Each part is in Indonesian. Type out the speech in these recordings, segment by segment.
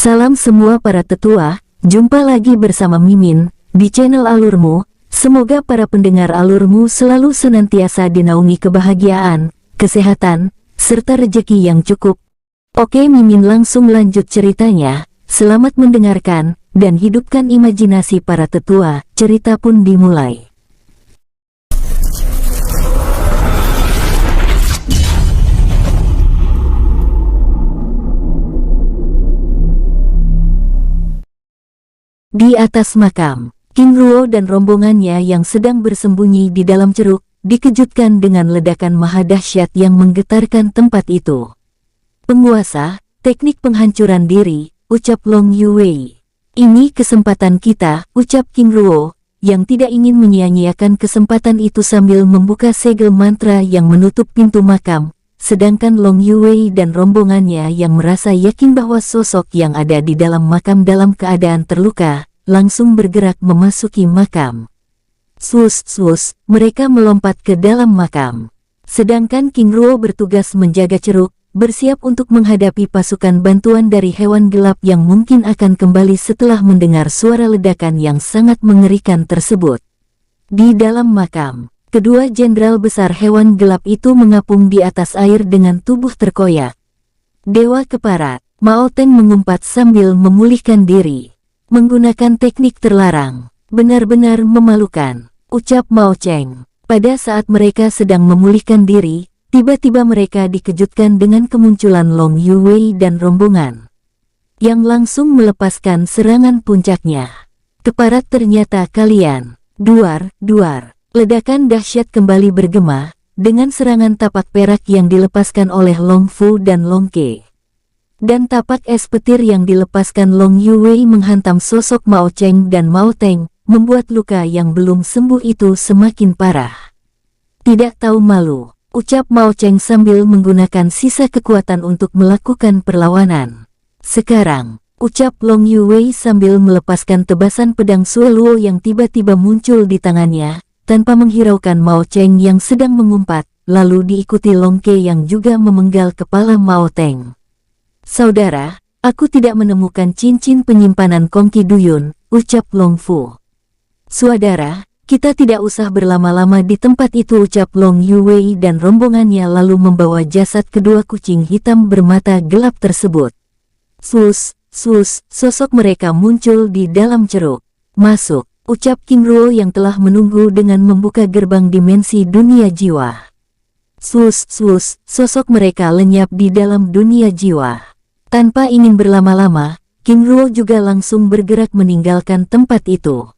Salam semua para tetua, jumpa lagi bersama Mimin, di channel Alurmu. Semoga para pendengar Alurmu selalu senantiasa dinaungi kebahagiaan, kesehatan, serta rejeki yang cukup. Oke, Mimin langsung lanjut ceritanya. Selamat mendengarkan, dan hidupkan imajinasi para tetua. Cerita pun dimulai. Di atas makam, King Ruo dan rombongannya yang sedang bersembunyi di dalam ceruk, dikejutkan dengan ledakan maha dahsyat yang menggetarkan tempat itu. Penguasa, teknik penghancuran diri, ucap Long Yuwei. Ini kesempatan kita, ucap King Ruo, yang tidak ingin menyia-nyiakan kesempatan itu sambil membuka segel mantra yang menutup pintu makam. Sedangkan Long Yuwei dan rombongannya yang merasa yakin bahwa sosok yang ada di dalam makam dalam keadaan terluka, langsung bergerak memasuki makam. Swus, mereka melompat ke dalam makam. Sedangkan King Ruo bertugas menjaga ceruk, bersiap untuk menghadapi pasukan bantuan dari hewan gelap yang mungkin akan kembali setelah mendengar suara ledakan yang sangat mengerikan tersebut. Di dalam makam, kedua jenderal besar hewan gelap itu mengapung di atas air dengan tubuh terkoyak. Dewa Keparat, Mao Teng mengumpat sambil memulihkan diri. Menggunakan teknik terlarang, benar-benar memalukan, ucap Mao Cheng. Pada saat mereka sedang memulihkan diri, tiba-tiba mereka dikejutkan dengan kemunculan Long Yuwei dan rombongan, yang langsung melepaskan serangan puncaknya. Keparat, ternyata kalian. Duar. Ledakan dahsyat kembali bergema, dengan serangan tapak perak yang dilepaskan oleh Long Fu dan Long Ke. Dan tapak es petir yang dilepaskan Long Yuwei menghantam sosok Mao Cheng dan Mao Teng, membuat luka yang belum sembuh itu semakin parah. Tidak tahu malu, ucap Mao Cheng sambil menggunakan sisa kekuatan untuk melakukan perlawanan. Sekarang, ucap Long Yuwei sambil melepaskan tebasan pedang Sueluo yang tiba-tiba muncul di tangannya, tanpa menghiraukan Mao Cheng yang sedang mengumpat, lalu diikuti Long Ke yang juga memenggal kepala Mao Teng. Saudara, aku tidak menemukan cincin penyimpanan Kongki Duyun, ucap Long Fu. Saudara, kita tidak usah berlama-lama di tempat itu, ucap Long Yuwei dan rombongannya lalu membawa jasad kedua kucing hitam bermata gelap tersebut. Sus, sosok mereka muncul di dalam ceruk. Masuk, ucap King Ruo yang telah menunggu dengan membuka gerbang dimensi dunia jiwa. Sus, sosok mereka lenyap di dalam dunia jiwa. Tanpa ingin berlama-lama, King Ruo juga langsung bergerak meninggalkan tempat itu.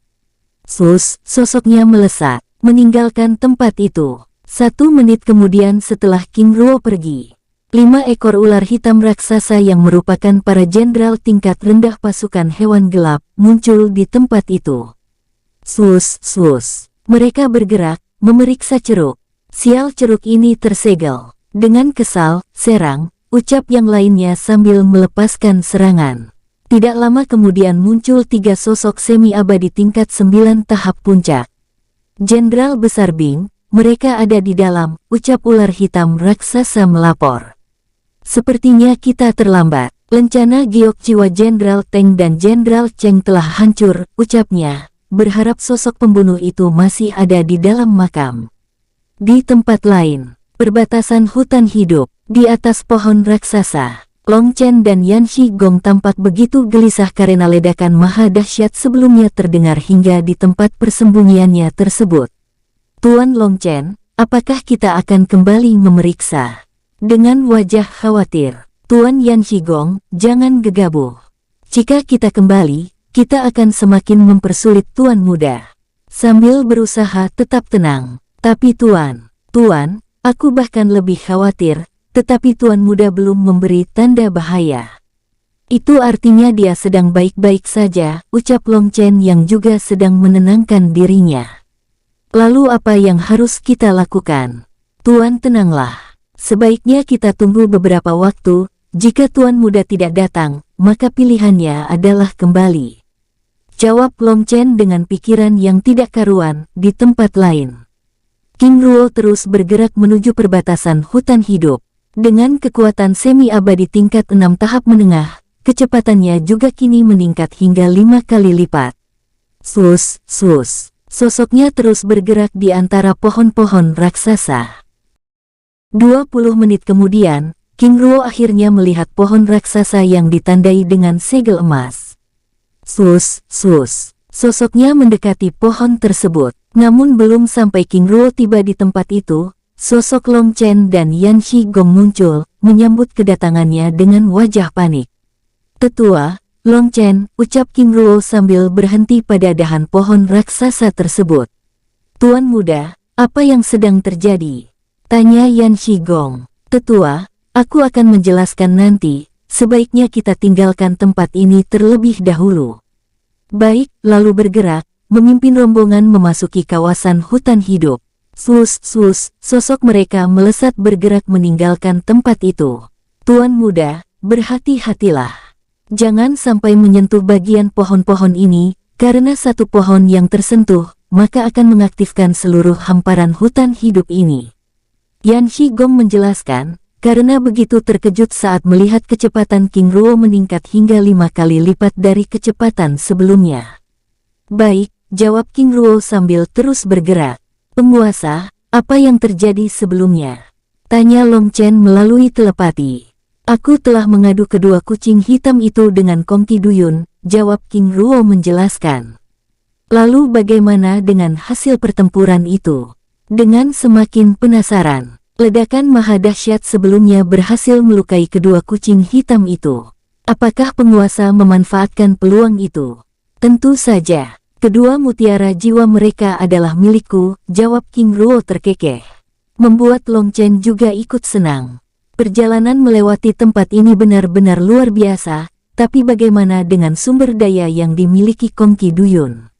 Sosoknya melesat, meninggalkan tempat itu. 1 menit kemudian setelah King Ruo pergi, 5 ekor ular hitam raksasa yang merupakan para jenderal tingkat rendah pasukan hewan gelap muncul di tempat itu. Mereka bergerak, memeriksa ceruk. Sial, ceruk ini tersegel. Dengan kesal, serang, ucap yang lainnya sambil melepaskan serangan. Tidak lama kemudian muncul 3 sosok semi-abadi tingkat 9 tahap puncak. Jenderal Besar Bing, mereka ada di dalam, ucap ular hitam raksasa melapor. Sepertinya kita terlambat. Lencana giok jiwa Jenderal Teng dan Jenderal Cheng telah hancur, ucapnya, berharap sosok pembunuh itu masih ada di dalam makam. Di tempat lain, perbatasan hutan hidup, di atas pohon raksasa, Long Chen dan Yan Shigong tampak begitu gelisah karena ledakan maha dahsyat sebelumnya terdengar hingga di tempat persembunyiannya tersebut. Tuan Long Chen, apakah kita akan kembali memeriksa? Dengan wajah khawatir, Tuan Yan Shigong, jangan gegabah. Jika kita kembali, kita akan semakin mempersulit Tuan Muda. Sambil berusaha tetap tenang. Tapi Tuan, aku bahkan lebih khawatir, tetapi Tuan Muda belum memberi tanda bahaya. Itu artinya dia sedang baik-baik saja, ucap Long Chen yang juga sedang menenangkan dirinya. Lalu apa yang harus kita lakukan? Tuan, tenanglah. Sebaiknya kita tunggu beberapa waktu, jika Tuan Muda tidak datang, maka pilihannya adalah kembali. Jawab Long Chen dengan pikiran yang tidak karuan. Di tempat lain, King Ruo terus bergerak menuju perbatasan hutan hidup. Dengan kekuatan semi-abadi tingkat 6 tahap menengah, kecepatannya juga kini meningkat hingga 5 kali lipat. Sus, sus. Sosoknya terus bergerak di antara pohon-pohon raksasa. 20 menit kemudian, King Ruo akhirnya melihat pohon raksasa yang ditandai dengan segel emas. Sus, sus. Sosoknya mendekati pohon tersebut. Namun belum sampai King Ruo tiba di tempat itu, sosok Long Chen dan Yan Shigong muncul, menyambut kedatangannya dengan wajah panik. "Tetua, Long Chen," ucap King Ruo sambil berhenti pada dahan pohon raksasa tersebut. "Tuan muda, apa yang sedang terjadi?" tanya Yan Shigong. "Tetua, aku akan menjelaskan nanti, sebaiknya kita tinggalkan tempat ini terlebih dahulu." "Baik," lalu bergerak, memimpin rombongan memasuki kawasan hutan hidup. Sus, sus, sosok mereka melesat bergerak meninggalkan tempat itu. "Tuan muda, berhati-hatilah. Jangan sampai menyentuh bagian pohon-pohon ini, karena satu pohon yang tersentuh, maka akan mengaktifkan seluruh hamparan hutan hidup ini." Yan Shigong menjelaskan, karena begitu terkejut saat melihat kecepatan King Ruo meningkat hingga 5 kali lipat dari kecepatan sebelumnya. "Baik," jawab King Ruo sambil terus bergerak. "Penguasa, apa yang terjadi sebelumnya?" tanya Long Chen melalui telepati. "Aku telah mengadu kedua kucing hitam itu dengan Kongki Duyun," jawab King Ruo menjelaskan. "Lalu bagaimana dengan hasil pertempuran itu?" Dengan semakin penasaran, ledakan maha dahsyat sebelumnya berhasil melukai kedua kucing hitam itu. Apakah penguasa memanfaatkan peluang itu? "Tentu saja. Kedua mutiara jiwa mereka adalah milikku," jawab King Ruo terkekeh. Membuat Long Chen juga ikut senang. Perjalanan melewati tempat ini benar-benar luar biasa, tapi bagaimana dengan sumber daya yang dimiliki Kongki Duyun?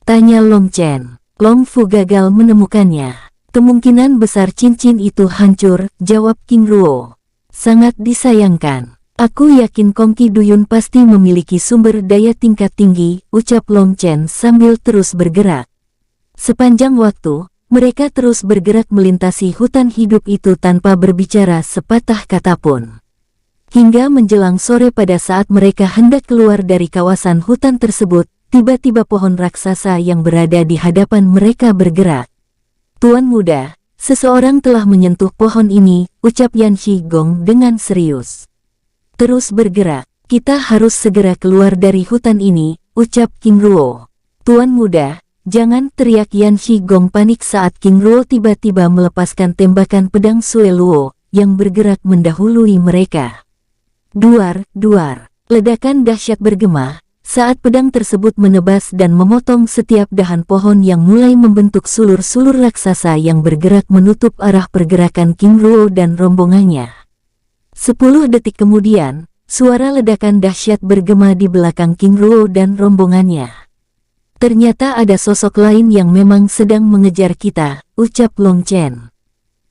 Tanya Long Chen. "Long Fu gagal menemukannya. Kemungkinan besar cincin itu hancur," jawab King Ruo. "Sangat disayangkan. Aku yakin Kongki Duyun pasti memiliki sumber daya tingkat tinggi," ucap Long Chen sambil terus bergerak. Sepanjang waktu, mereka terus bergerak melintasi hutan hidup itu tanpa berbicara sepatah kata pun. Hingga menjelang sore pada saat mereka hendak keluar dari kawasan hutan tersebut, tiba-tiba pohon raksasa yang berada di hadapan mereka bergerak. "Tuan muda, seseorang telah menyentuh pohon ini," ucap Yan Shigong dengan serius. "Terus bergerak, kita harus segera keluar dari hutan ini," ucap King Ruo. "Tuan muda, jangan," teriak Yan Shigong panik saat King Ruo tiba-tiba melepaskan tembakan pedang Sue Luo, yang bergerak mendahului mereka. Duar, duar, ledakan dahsyat bergema, saat pedang tersebut menebas dan memotong setiap dahan pohon yang mulai membentuk sulur-sulur raksasa yang bergerak menutup arah pergerakan King Ruo dan rombongannya. 10 detik kemudian, suara ledakan dahsyat bergema di belakang King Ruo dan rombongannya. "Ternyata ada sosok lain yang memang sedang mengejar kita," ucap Long Chen.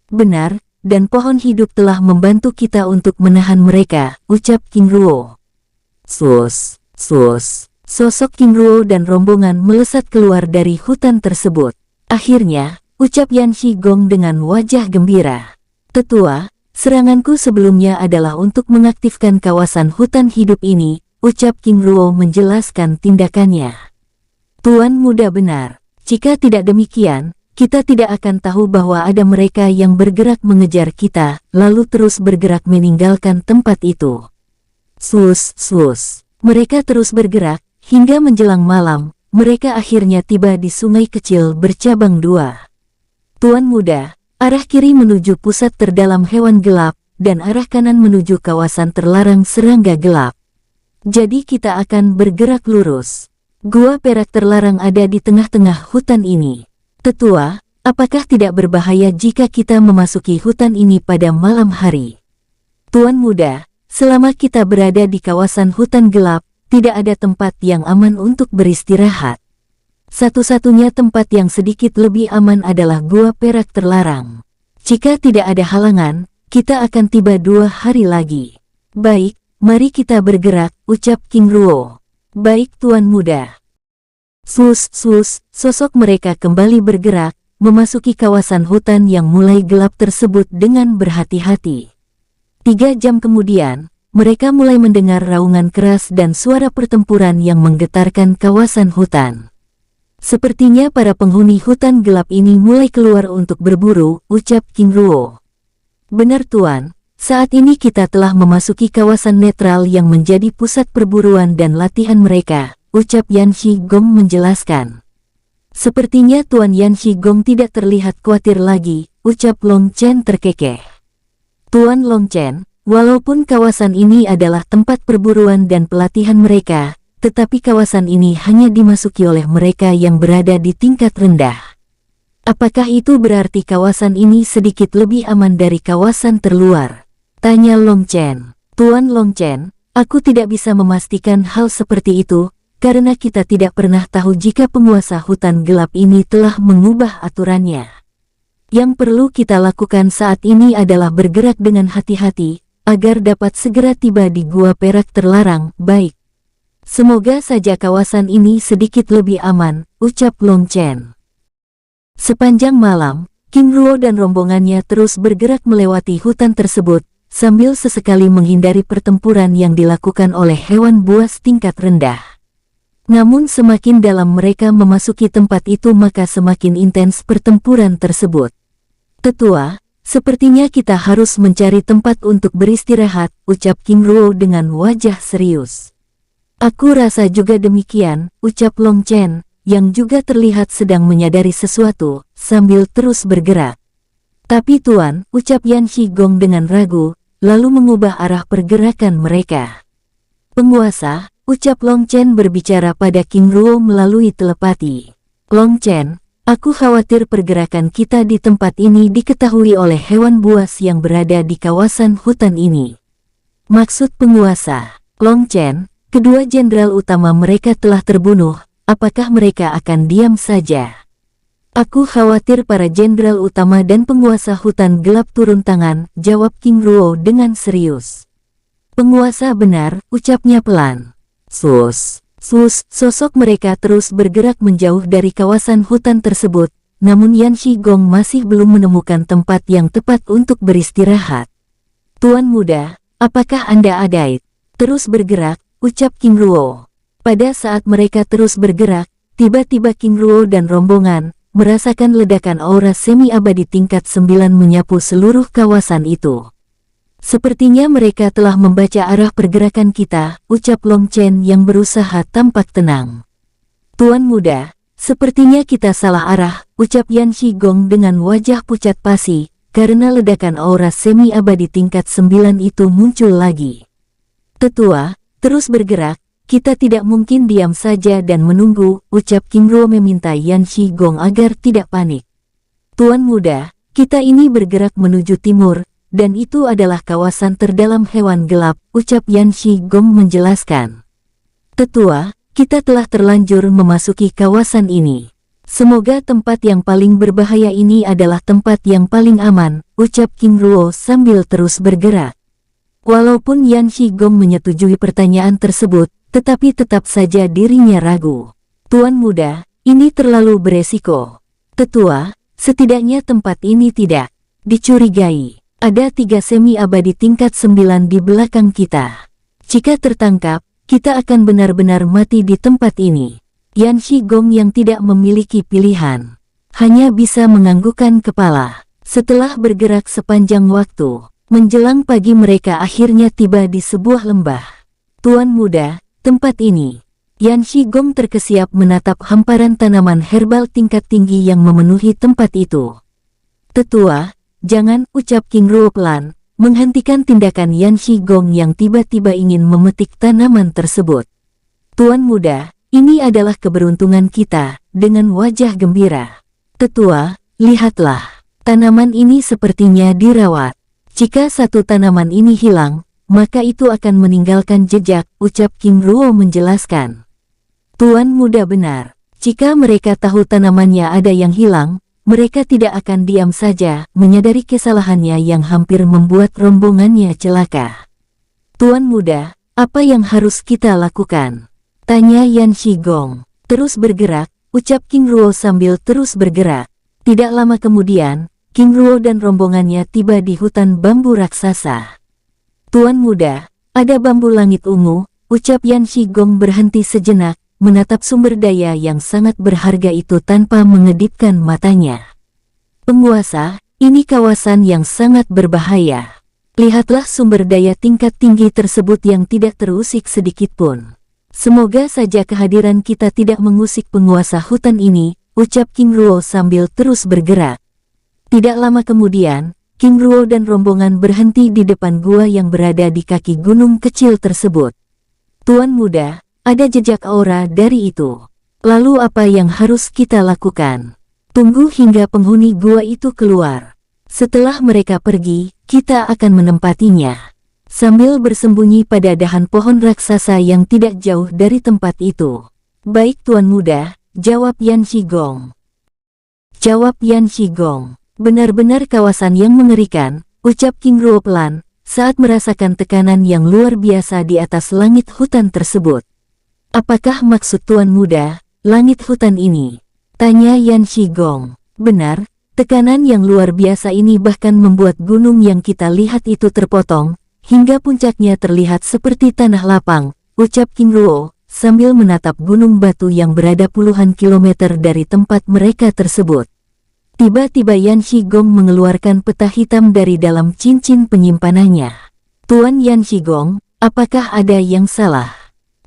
"Benar, dan pohon hidup telah membantu kita untuk menahan mereka," ucap King Ruo. Sus, sus. Sosok King Ruo dan rombongan melesat keluar dari hutan tersebut. Akhirnya, ucap Yan Shigong dengan wajah gembira. "Tetua, seranganku sebelumnya adalah untuk mengaktifkan kawasan hutan hidup ini," ucap King Ruo menjelaskan tindakannya. "Tuan muda benar. Jika tidak demikian, kita tidak akan tahu bahwa ada mereka yang bergerak mengejar kita, lalu terus bergerak meninggalkan tempat itu." Sus, sus. Mereka terus bergerak, hingga menjelang malam, mereka akhirnya tiba di sungai kecil bercabang 2. "Tuan muda, arah kiri menuju pusat terdalam hewan gelap, dan arah kanan menuju kawasan terlarang serangga gelap. Jadi kita akan bergerak lurus. Gua perak terlarang ada di tengah-tengah hutan ini. Tetua, apakah tidak berbahaya jika kita memasuki hutan ini pada malam hari?" "Tuan muda, selama kita berada di kawasan hutan gelap, tidak ada tempat yang aman untuk beristirahat. Satu-satunya tempat yang sedikit lebih aman adalah gua perak terlarang. Jika tidak ada halangan, kita akan tiba 2 hari lagi." "Baik, mari kita bergerak," ucap King Ruo. "Baik tuan muda." Sus, sus, sosok mereka kembali bergerak, memasuki kawasan hutan yang mulai gelap tersebut dengan berhati-hati. 3 jam kemudian, mereka mulai mendengar raungan keras dan suara pertempuran yang menggetarkan kawasan hutan. Sepertinya para penghuni hutan gelap ini mulai keluar untuk berburu, ucap King Ruo. Benar Tuan, saat ini kita telah memasuki kawasan netral yang menjadi pusat perburuan dan latihan mereka, ucap Yan Shigong menjelaskan. Sepertinya Tuan Yan Shigong tidak terlihat khawatir lagi, ucap Long Chen terkekeh. Tuan Long Chen, walaupun kawasan ini adalah tempat perburuan dan pelatihan mereka, tetapi kawasan ini hanya dimasuki oleh mereka yang berada di tingkat rendah. Apakah itu berarti kawasan ini sedikit lebih aman dari kawasan terluar? Tanya Long Chen. Tuan Long Chen, aku tidak bisa memastikan hal seperti itu, karena kita tidak pernah tahu jika penguasa hutan gelap ini telah mengubah aturannya. Yang perlu kita lakukan saat ini adalah bergerak dengan hati-hati, agar dapat segera tiba di Gua Perak Terlarang. Baik. Semoga saja kawasan ini sedikit lebih aman, ucap Long Chen. Sepanjang malam, King Ruo dan rombongannya terus bergerak melewati hutan tersebut, sambil sesekali menghindari pertempuran yang dilakukan oleh hewan buas tingkat rendah. Namun semakin dalam mereka memasuki tempat itu maka semakin intens pertempuran tersebut. Tetua, sepertinya kita harus mencari tempat untuk beristirahat, ucap King Ruo dengan wajah serius. Aku rasa juga demikian, ucap Long Chen, yang juga terlihat sedang menyadari sesuatu, sambil terus bergerak. Tapi Tuan, ucap Yan Shigong dengan ragu, lalu mengubah arah pergerakan mereka. Penguasa, ucap Long Chen berbicara pada King Ruo melalui telepati. Long Chen, aku khawatir pergerakan kita di tempat ini diketahui oleh hewan buas yang berada di kawasan hutan ini. Maksud penguasa, Long Chen, kedua jenderal utama mereka telah terbunuh, apakah mereka akan diam saja? Aku khawatir para jenderal utama dan penguasa hutan gelap turun tangan, jawab King Ruo dengan serius. Penguasa benar, ucapnya pelan. Sosok mereka terus bergerak menjauh dari kawasan hutan tersebut, namun Yan Shigong masih belum menemukan tempat yang tepat untuk beristirahat. Tuan muda, apakah Anda adait? Terus bergerak, ucap King Ruo. Pada saat mereka terus bergerak, tiba-tiba King Ruo dan rombongan merasakan ledakan aura semi-abadi tingkat 9 menyapu seluruh kawasan itu. Sepertinya mereka telah membaca arah pergerakan kita, ucap Long Chen yang berusaha tampak tenang. Tuan muda, sepertinya kita salah arah, ucap Yan Shigong dengan wajah pucat pasi, karena ledakan aura semi-abadi tingkat 9 itu muncul lagi. Tetua, terus bergerak, kita tidak mungkin diam saja dan menunggu, ucap King Ruo meminta Yan Shigong agar tidak panik. Tuan muda, kita ini bergerak menuju timur, dan itu adalah kawasan terdalam hewan gelap, ucap Yan Shigong menjelaskan. Tetua, kita telah terlanjur memasuki kawasan ini. Semoga tempat yang paling berbahaya ini adalah tempat yang paling aman, ucap King Ruo sambil terus bergerak. Walaupun Yan Shigong menyetujui pertanyaan tersebut, tetapi tetap saja dirinya ragu. Tuan muda, ini terlalu beresiko. Tetua, setidaknya tempat ini tidak dicurigai. Ada 3 semi-abadi tingkat 9 di belakang kita. Jika tertangkap, kita akan benar-benar mati di tempat ini. Yan Shigong yang tidak memiliki pilihan, hanya bisa menganggukkan kepala. Setelah bergerak sepanjang waktu, menjelang pagi mereka akhirnya tiba di sebuah lembah. Tuan muda, tempat ini. Yan Shigong terkesiap menatap hamparan tanaman herbal tingkat tinggi yang memenuhi tempat itu. Tetua, jangan, ucap King Ruo pelan, menghentikan tindakan Yan Shigong yang tiba-tiba ingin memetik tanaman tersebut. Tuan muda, ini adalah keberuntungan kita, dengan wajah gembira. Tetua, lihatlah, tanaman ini sepertinya dirawat. Jika satu tanaman ini hilang, maka itu akan meninggalkan jejak, ucap King Ruo menjelaskan. Tuan muda benar, jika mereka tahu tanamannya ada yang hilang, mereka tidak akan diam saja, menyadari kesalahannya yang hampir membuat rombongannya celaka. Tuan muda, apa yang harus kita lakukan? Tanya Yan Shigong. Terus bergerak, ucap King Ruo sambil terus bergerak. Tidak lama kemudian, King Ruo dan rombongannya tiba di hutan bambu raksasa. Tuan muda, ada bambu langit ungu, ucap Yan Shigong berhenti sejenak, menatap sumber daya yang sangat berharga itu tanpa mengedipkan matanya. Penguasa, ini kawasan yang sangat berbahaya. Lihatlah sumber daya tingkat tinggi tersebut yang tidak terusik sedikitpun. Semoga saja kehadiran kita tidak mengusik penguasa hutan ini, ucap King Ruo sambil terus bergerak. Tidak lama kemudian, King Ruo dan rombongan berhenti di depan gua yang berada di kaki gunung kecil tersebut. Tuan muda, ada jejak aura dari itu. Lalu apa yang harus kita lakukan? Tunggu hingga penghuni gua itu keluar. Setelah mereka pergi, kita akan menempatinya. Sambil bersembunyi pada dahan pohon raksasa yang tidak jauh dari tempat itu. Baik tuan muda, jawab Yan Shigong. Jawab Yan Shigong. Benar-benar kawasan yang mengerikan, ucap King Ruo pelan, saat merasakan tekanan yang luar biasa di atas langit hutan tersebut. Apakah maksud tuan muda, langit hutan ini? Tanya Yan Shigong. Benar. Tekanan yang luar biasa ini bahkan membuat gunung yang kita lihat itu terpotong, hingga puncaknya terlihat seperti tanah lapang, ucap King Ruo, sambil menatap gunung batu yang berada puluhan kilometer dari tempat mereka tersebut. Tiba-tiba Yan Shigong mengeluarkan peta hitam dari dalam cincin penyimpanannya. Tuan Yan Shigong, apakah ada yang salah?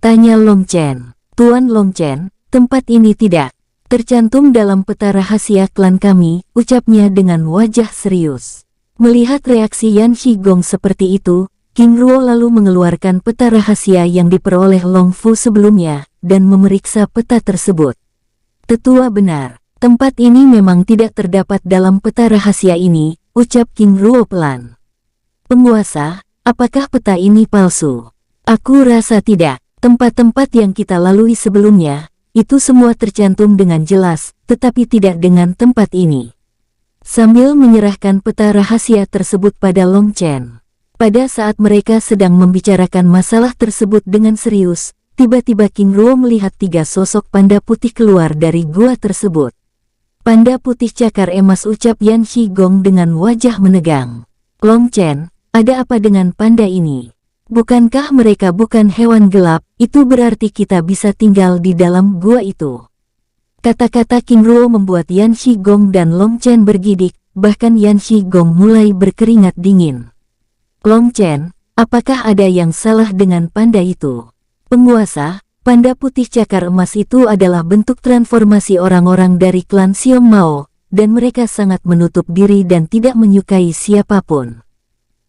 Tanya Long Chen. Tuan Long Chen, tempat ini tidak tercantum dalam peta rahasia klan kami, ucapnya dengan wajah serius. Melihat reaksi Yan Shigong seperti itu, King Ruo lalu mengeluarkan peta rahasia yang diperoleh Long Fu sebelumnya, dan memeriksa peta tersebut. Tetua benar, tempat ini memang tidak terdapat dalam peta rahasia ini, ucap King Ruo pelan. Penguasa, apakah peta ini palsu? Aku rasa tidak, tempat-tempat yang kita lalui sebelumnya, itu semua tercantum dengan jelas, tetapi tidak dengan tempat ini. Sambil menyerahkan peta rahasia tersebut pada Long Chen. Pada saat mereka sedang membicarakan masalah tersebut dengan serius, tiba-tiba King Ruo melihat 3 sosok panda putih keluar dari gua tersebut. Panda putih cakar emas, ucap Yan Shigong dengan wajah menegang. Long Chen, ada apa dengan panda ini? Bukankah mereka bukan hewan gelap? Itu berarti kita bisa tinggal di dalam gua itu. Kata-kata King Ruo membuat Yan Shigong dan Long Chen bergidik, bahkan Yan Shigong mulai berkeringat dingin. Long Chen, apakah ada yang salah dengan panda itu? Penguasa, panda putih cakar emas itu adalah bentuk transformasi orang-orang dari klan Xiong Mao, dan mereka sangat menutup diri dan tidak menyukai siapapun.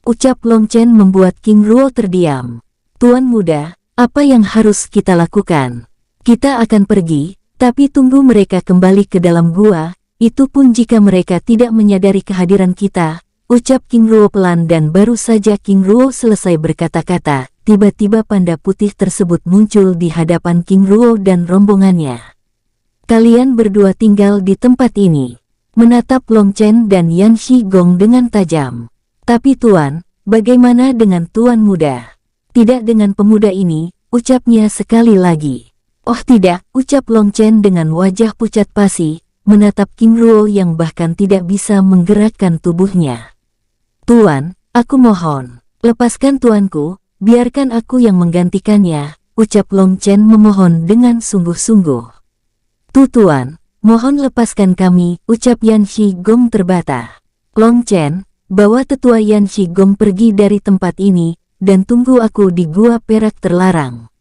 Ucap Long Chen membuat King Ruo terdiam. Tuan muda, apa yang harus kita lakukan? Kita akan pergi, tapi tunggu mereka kembali ke dalam gua, itu pun jika mereka tidak menyadari kehadiran kita, ucap King Ruo pelan, dan baru saja King Ruo selesai berkata-kata, tiba-tiba panda putih tersebut muncul di hadapan King Ruo dan rombongannya. Kalian berdua tinggal di tempat ini. Menatap Long Chen dan Yan Shigong dengan tajam. Tapi tuan, bagaimana dengan tuan muda? Tidak dengan pemuda ini, ucapnya sekali lagi. Oh tidak, ucap Long Chen dengan wajah pucat pasi, menatap King Ruo yang bahkan tidak bisa menggerakkan tubuhnya. Tuan, aku mohon, lepaskan tuanku, biarkan aku yang menggantikannya, ucap Long Chen memohon dengan sungguh-sungguh. Tuan, mohon lepaskan kami, ucap Yan Shigong terbata. Long Chen, bawa tetua Yan Shigong pergi dari tempat ini, dan tunggu aku di gua perak terlarang.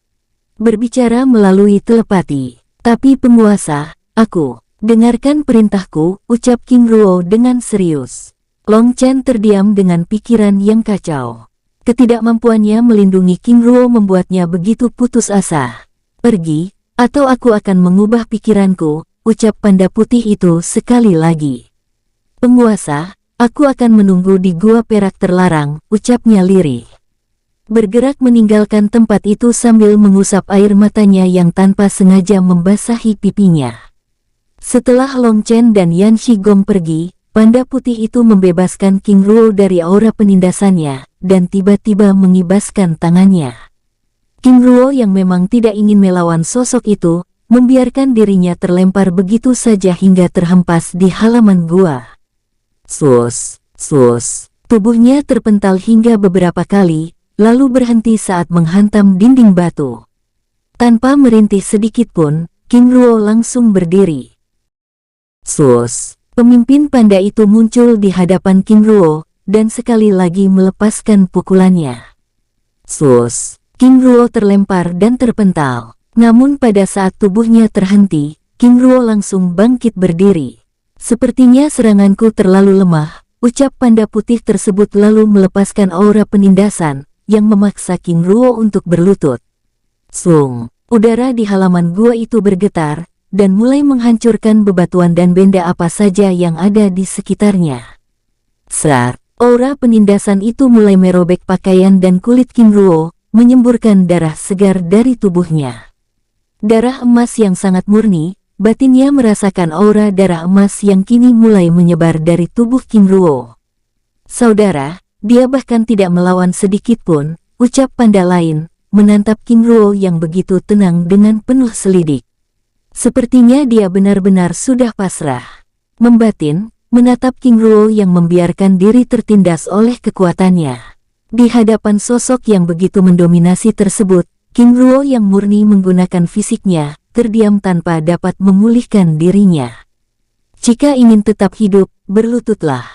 Berbicara melalui telepati. Tapi penguasa, aku, dengarkan perintahku, ucap King Ruo dengan serius. Long Chen terdiam dengan pikiran yang kacau. Ketidakmampuannya melindungi King Ruo membuatnya begitu putus asa. Pergi, atau aku akan mengubah pikiranku, ucap panda putih itu sekali lagi. Penguasa, aku akan menunggu di gua perak terlarang, ucapnya lirih. Bergerak meninggalkan tempat itu sambil mengusap air matanya yang tanpa sengaja membasahi pipinya. Setelah Long Chen dan Yan Shigong pergi, panda putih itu membebaskan King Ruo dari aura penindasannya, dan tiba-tiba mengibaskan tangannya. King Ruo yang memang tidak ingin melawan sosok itu, membiarkan dirinya terlempar begitu saja hingga terhempas di halaman gua. Sus, tubuhnya terpental hingga beberapa kali, lalu berhenti saat menghantam dinding batu. Tanpa merintih sedikit pun, King Ruo langsung berdiri. Sus! Pemimpin panda itu muncul di hadapan King Ruo, dan sekali lagi melepaskan pukulannya. Sus! King Ruo terlempar dan terpental. Namun pada saat tubuhnya terhenti, King Ruo langsung bangkit berdiri. Sepertinya seranganku terlalu lemah, ucap panda putih tersebut lalu melepaskan aura penindasan, yang memaksa King Ruo untuk berlutut. Sung! Udara di halaman gua itu bergetar, dan mulai menghancurkan bebatuan dan benda apa saja yang ada di sekitarnya. Sar! Aura penindasan itu mulai merobek pakaian dan kulit King Ruo, menyemburkan darah segar dari tubuhnya. Darah emas yang sangat murni, batinnya merasakan aura darah emas yang kini mulai menyebar dari tubuh King Ruo. Saudara, dia bahkan tidak melawan sedikit pun, ucap panda lain, menatap King Ruo yang begitu tenang dengan penuh selidik. Sepertinya dia benar-benar sudah pasrah. Membatin, menatap King Ruo yang membiarkan diri tertindas oleh kekuatannya. Di hadapan sosok yang begitu mendominasi tersebut, King Ruo yang murni menggunakan fisiknya, terdiam tanpa dapat memulihkan dirinya. Jika ingin tetap hidup, berlututlah,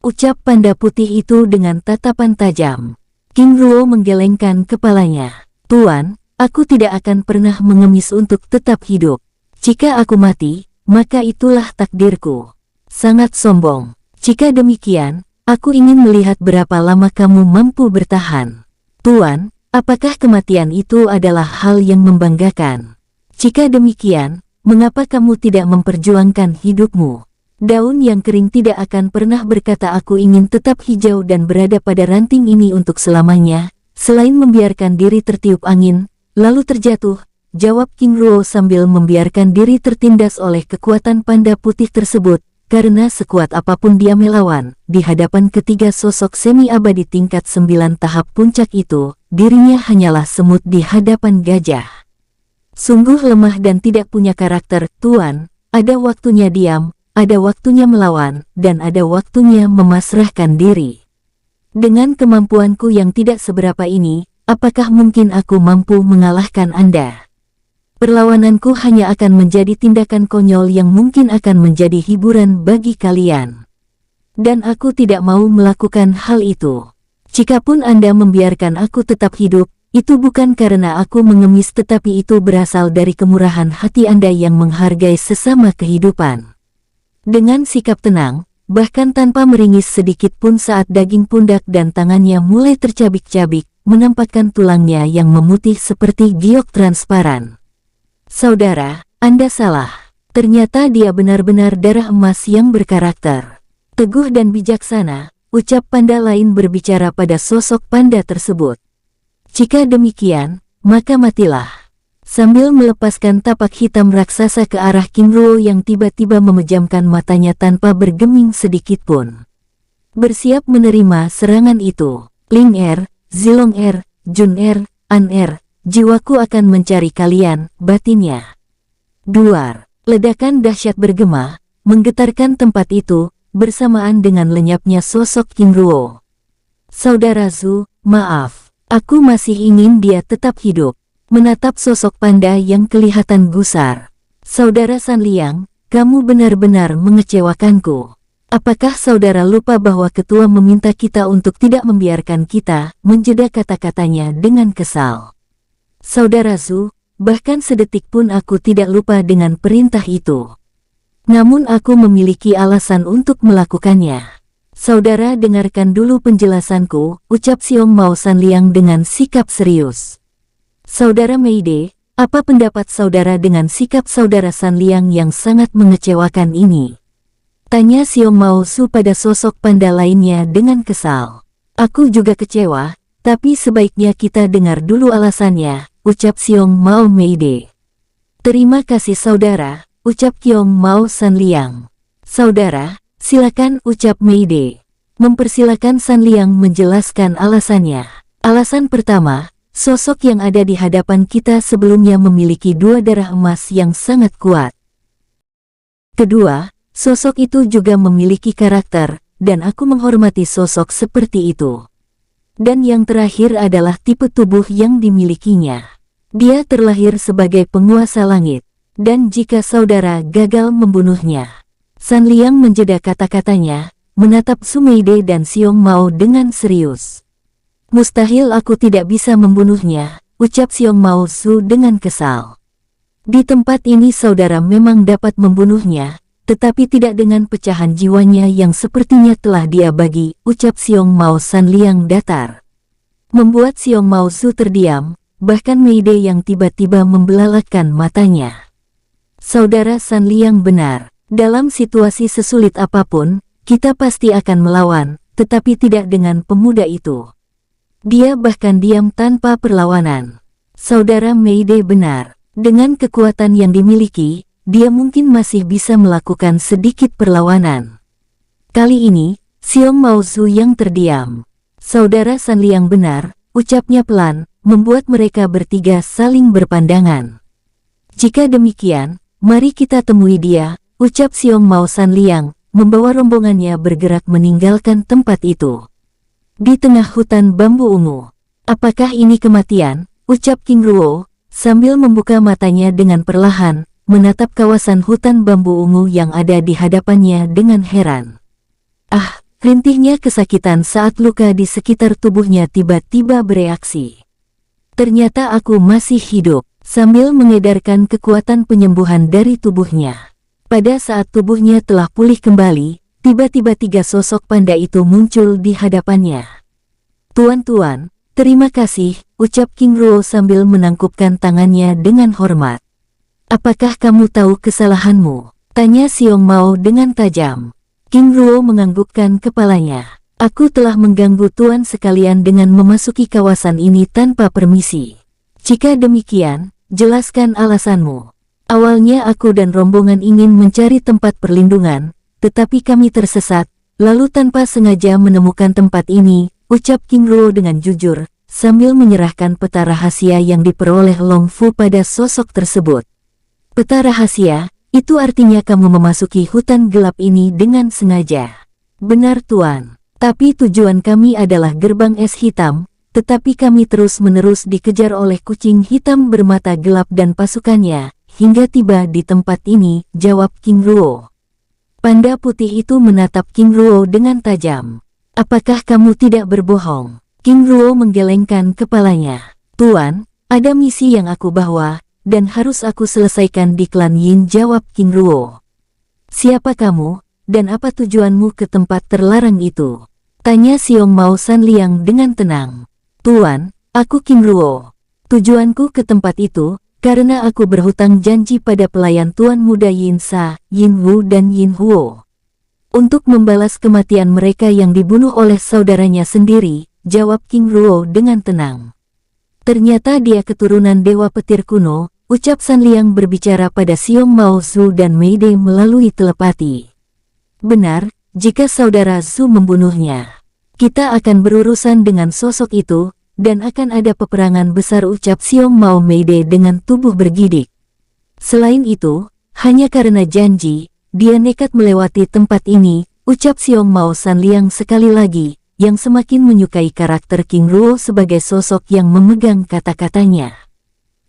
ucap panda putih itu dengan tatapan tajam. King Ruo menggelengkan kepalanya. Tuan, aku tidak akan pernah mengemis untuk tetap hidup. Jika aku mati, maka itulah takdirku. Sangat sombong. Jika demikian, aku ingin melihat berapa lama kamu mampu bertahan. Tuan, apakah kematian itu adalah hal yang membanggakan? Jika demikian, mengapa kamu tidak memperjuangkan hidupmu? Daun yang kering tidak akan pernah berkata aku ingin tetap hijau dan berada pada ranting ini untuk selamanya, selain membiarkan diri tertiup angin, lalu terjatuh. Jawab King Ruo sambil membiarkan diri tertindas oleh kekuatan panda putih tersebut, karena sekuat apapun dia melawan, di hadapan ketiga sosok semi-abadi tingkat 9 tahap puncak itu, dirinya hanyalah semut di hadapan gajah. Sungguh lemah dan tidak punya karakter, Tuan, ada waktunya diam, ada waktunya melawan, dan ada waktunya memasrahkan diri. Dengan kemampuanku yang tidak seberapa ini, apakah mungkin aku mampu mengalahkan Anda? Perlawananku hanya akan menjadi tindakan konyol yang mungkin akan menjadi hiburan bagi kalian. Dan aku tidak mau melakukan hal itu. Jikapun Anda membiarkan aku tetap hidup, itu bukan karena aku mengemis tetapi itu berasal dari kemurahan hati Anda yang menghargai sesama kehidupan. Dengan sikap tenang, bahkan tanpa meringis sedikit pun saat daging pundak dan tangannya mulai tercabik-cabik, menampakkan tulangnya yang memutih seperti giok transparan. Saudara, Anda salah. Ternyata dia benar-benar darah emas yang berkarakter. Teguh dan bijaksana, ucap panda lain berbicara pada sosok panda tersebut. Jika demikian, maka matilah. Sambil melepaskan tapak hitam raksasa ke arah King Ruo yang tiba-tiba memejamkan matanya tanpa bergeming sedikit pun. Bersiap menerima serangan itu. Ling Er, Zilong Er, Jun Er, An Er. Jiwaku akan mencari kalian, batinnya. Duar, ledakan dahsyat bergema, menggetarkan tempat itu, bersamaan dengan lenyapnya sosok King Ruo. Saudara Zhu, maaf, aku masih ingin dia tetap hidup. Menatap sosok panda yang kelihatan gusar. Saudara San Liang, kamu benar-benar mengecewakanku. Apakah saudara lupa bahwa ketua meminta kita untuk tidak membiarkan kita, menjeda kata-katanya dengan kesal. Saudara Zhu, bahkan sedetik pun aku tidak lupa dengan perintah itu. Namun aku memiliki alasan untuk melakukannya. Saudara dengarkan dulu penjelasanku, ucap Xiong Mao San Liang dengan sikap serius. Saudara Meide, apa pendapat saudara dengan sikap saudara San Liang yang sangat mengecewakan ini? Tanya Xiong Mao Su pada sosok panda lainnya dengan kesal. Aku juga kecewa, tapi sebaiknya kita dengar dulu alasannya, ucap Xiong Mao Meide. Terima kasih saudara, ucap Xiong Mao San Liang. Saudara, silakan, ucap Meide. Mempersilakan San Liang menjelaskan alasannya. Alasan pertama, sosok yang ada di hadapan kita sebelumnya memiliki dua darah emas yang sangat kuat. Kedua, sosok itu juga memiliki karakter, dan aku menghormati sosok seperti itu. Dan yang terakhir adalah tipe tubuh yang dimilikinya. Dia terlahir sebagai penguasa langit. Dan jika saudara gagal membunuhnya. San Liang menjeda kata-katanya, menatap Su Meide dan Xiong Mao dengan serius. Mustahil aku tidak bisa membunuhnya, ucap Xiong Mao Su dengan kesal. Di tempat ini saudara memang dapat membunuhnya, tetapi tidak dengan pecahan jiwanya yang sepertinya telah dia bagi, ucap Xiong Mao. San Liang datar. Membuat Xiong Mao Su terdiam, bahkan Meide yang tiba-tiba membelalakkan matanya. Saudara San Liang benar, dalam situasi sesulit apapun, kita pasti akan melawan, tetapi tidak dengan pemuda itu. Dia bahkan diam tanpa perlawanan. Saudara Meide benar, dengan kekuatan yang dimiliki, dia mungkin masih bisa melakukan sedikit perlawanan. Kali ini, Xiong Mao Su yang terdiam. Saudara San Liang benar, ucapnya pelan, membuat mereka bertiga saling berpandangan. Jika demikian, mari kita temui dia, ucap Xiong Mao. San Liang membawa rombongannya bergerak meninggalkan tempat itu. Di tengah hutan bambu ungu. Apakah ini kematian? Ucap King Ruo, sambil membuka matanya dengan perlahan, menatap kawasan hutan bambu ungu yang ada di hadapannya dengan heran. Ah, rintihnya kesakitan saat luka di sekitar tubuhnya tiba-tiba bereaksi. Ternyata aku masih hidup. Sambil mengedarkan kekuatan penyembuhan dari tubuhnya. Pada saat tubuhnya telah pulih kembali, tiba-tiba tiga sosok panda itu muncul di hadapannya. Tuan-tuan, terima kasih, ucap King Ruo sambil menangkupkan tangannya dengan hormat. Apakah kamu tahu kesalahanmu? Tanya Xiong Mao dengan tajam. King Ruo menganggukkan kepalanya. Aku telah mengganggu tuan sekalian dengan memasuki kawasan ini tanpa permisi. Jika demikian, jelaskan alasanmu. Awalnya aku dan rombongan ingin mencari tempat perlindungan, tetapi kami tersesat, lalu tanpa sengaja menemukan tempat ini, ucap King Ruo dengan jujur, sambil menyerahkan peta rahasia yang diperoleh Long Fu pada sosok tersebut. Peta rahasia, itu artinya kamu memasuki hutan gelap ini dengan sengaja. Benar tuan, tapi tujuan kami adalah gerbang es hitam, tetapi kami terus-menerus dikejar oleh kucing hitam bermata gelap dan pasukannya, hingga tiba di tempat ini, jawab King Ruo. Panda putih itu menatap King Ruo dengan tajam. Apakah kamu tidak berbohong? King Ruo menggelengkan kepalanya. Tuan, ada misi yang aku bawa, dan harus aku selesaikan di klan Yin, jawab King Ruo. Siapa kamu, dan apa tujuanmu ke tempat terlarang itu? Tanya Xiong Mao. San Liang dengan tenang. Tuan, aku King Ruo. Tujuanku ke tempat itu, karena aku berhutang janji pada pelayan tuan muda Yin Sa, Yin Wu dan Yin Huo. Untuk membalas kematian mereka yang dibunuh oleh saudaranya sendiri, jawab King Ruo dengan tenang. Ternyata dia keturunan dewa petir kuno, ucap San Liang berbicara pada Xiong Mao Su dan Meide melalui telepati. Benar, jika saudara Su membunuhnya, kita akan berurusan dengan sosok itu, dan akan ada peperangan besar, ucap Xiong Mao. Meide dengan tubuh bergidik. Selain itu, hanya karena janji, dia nekat melewati tempat ini, ucap Xiong Mao. San Liang sekali lagi, yang semakin menyukai karakter King Ruo sebagai sosok yang memegang kata-katanya.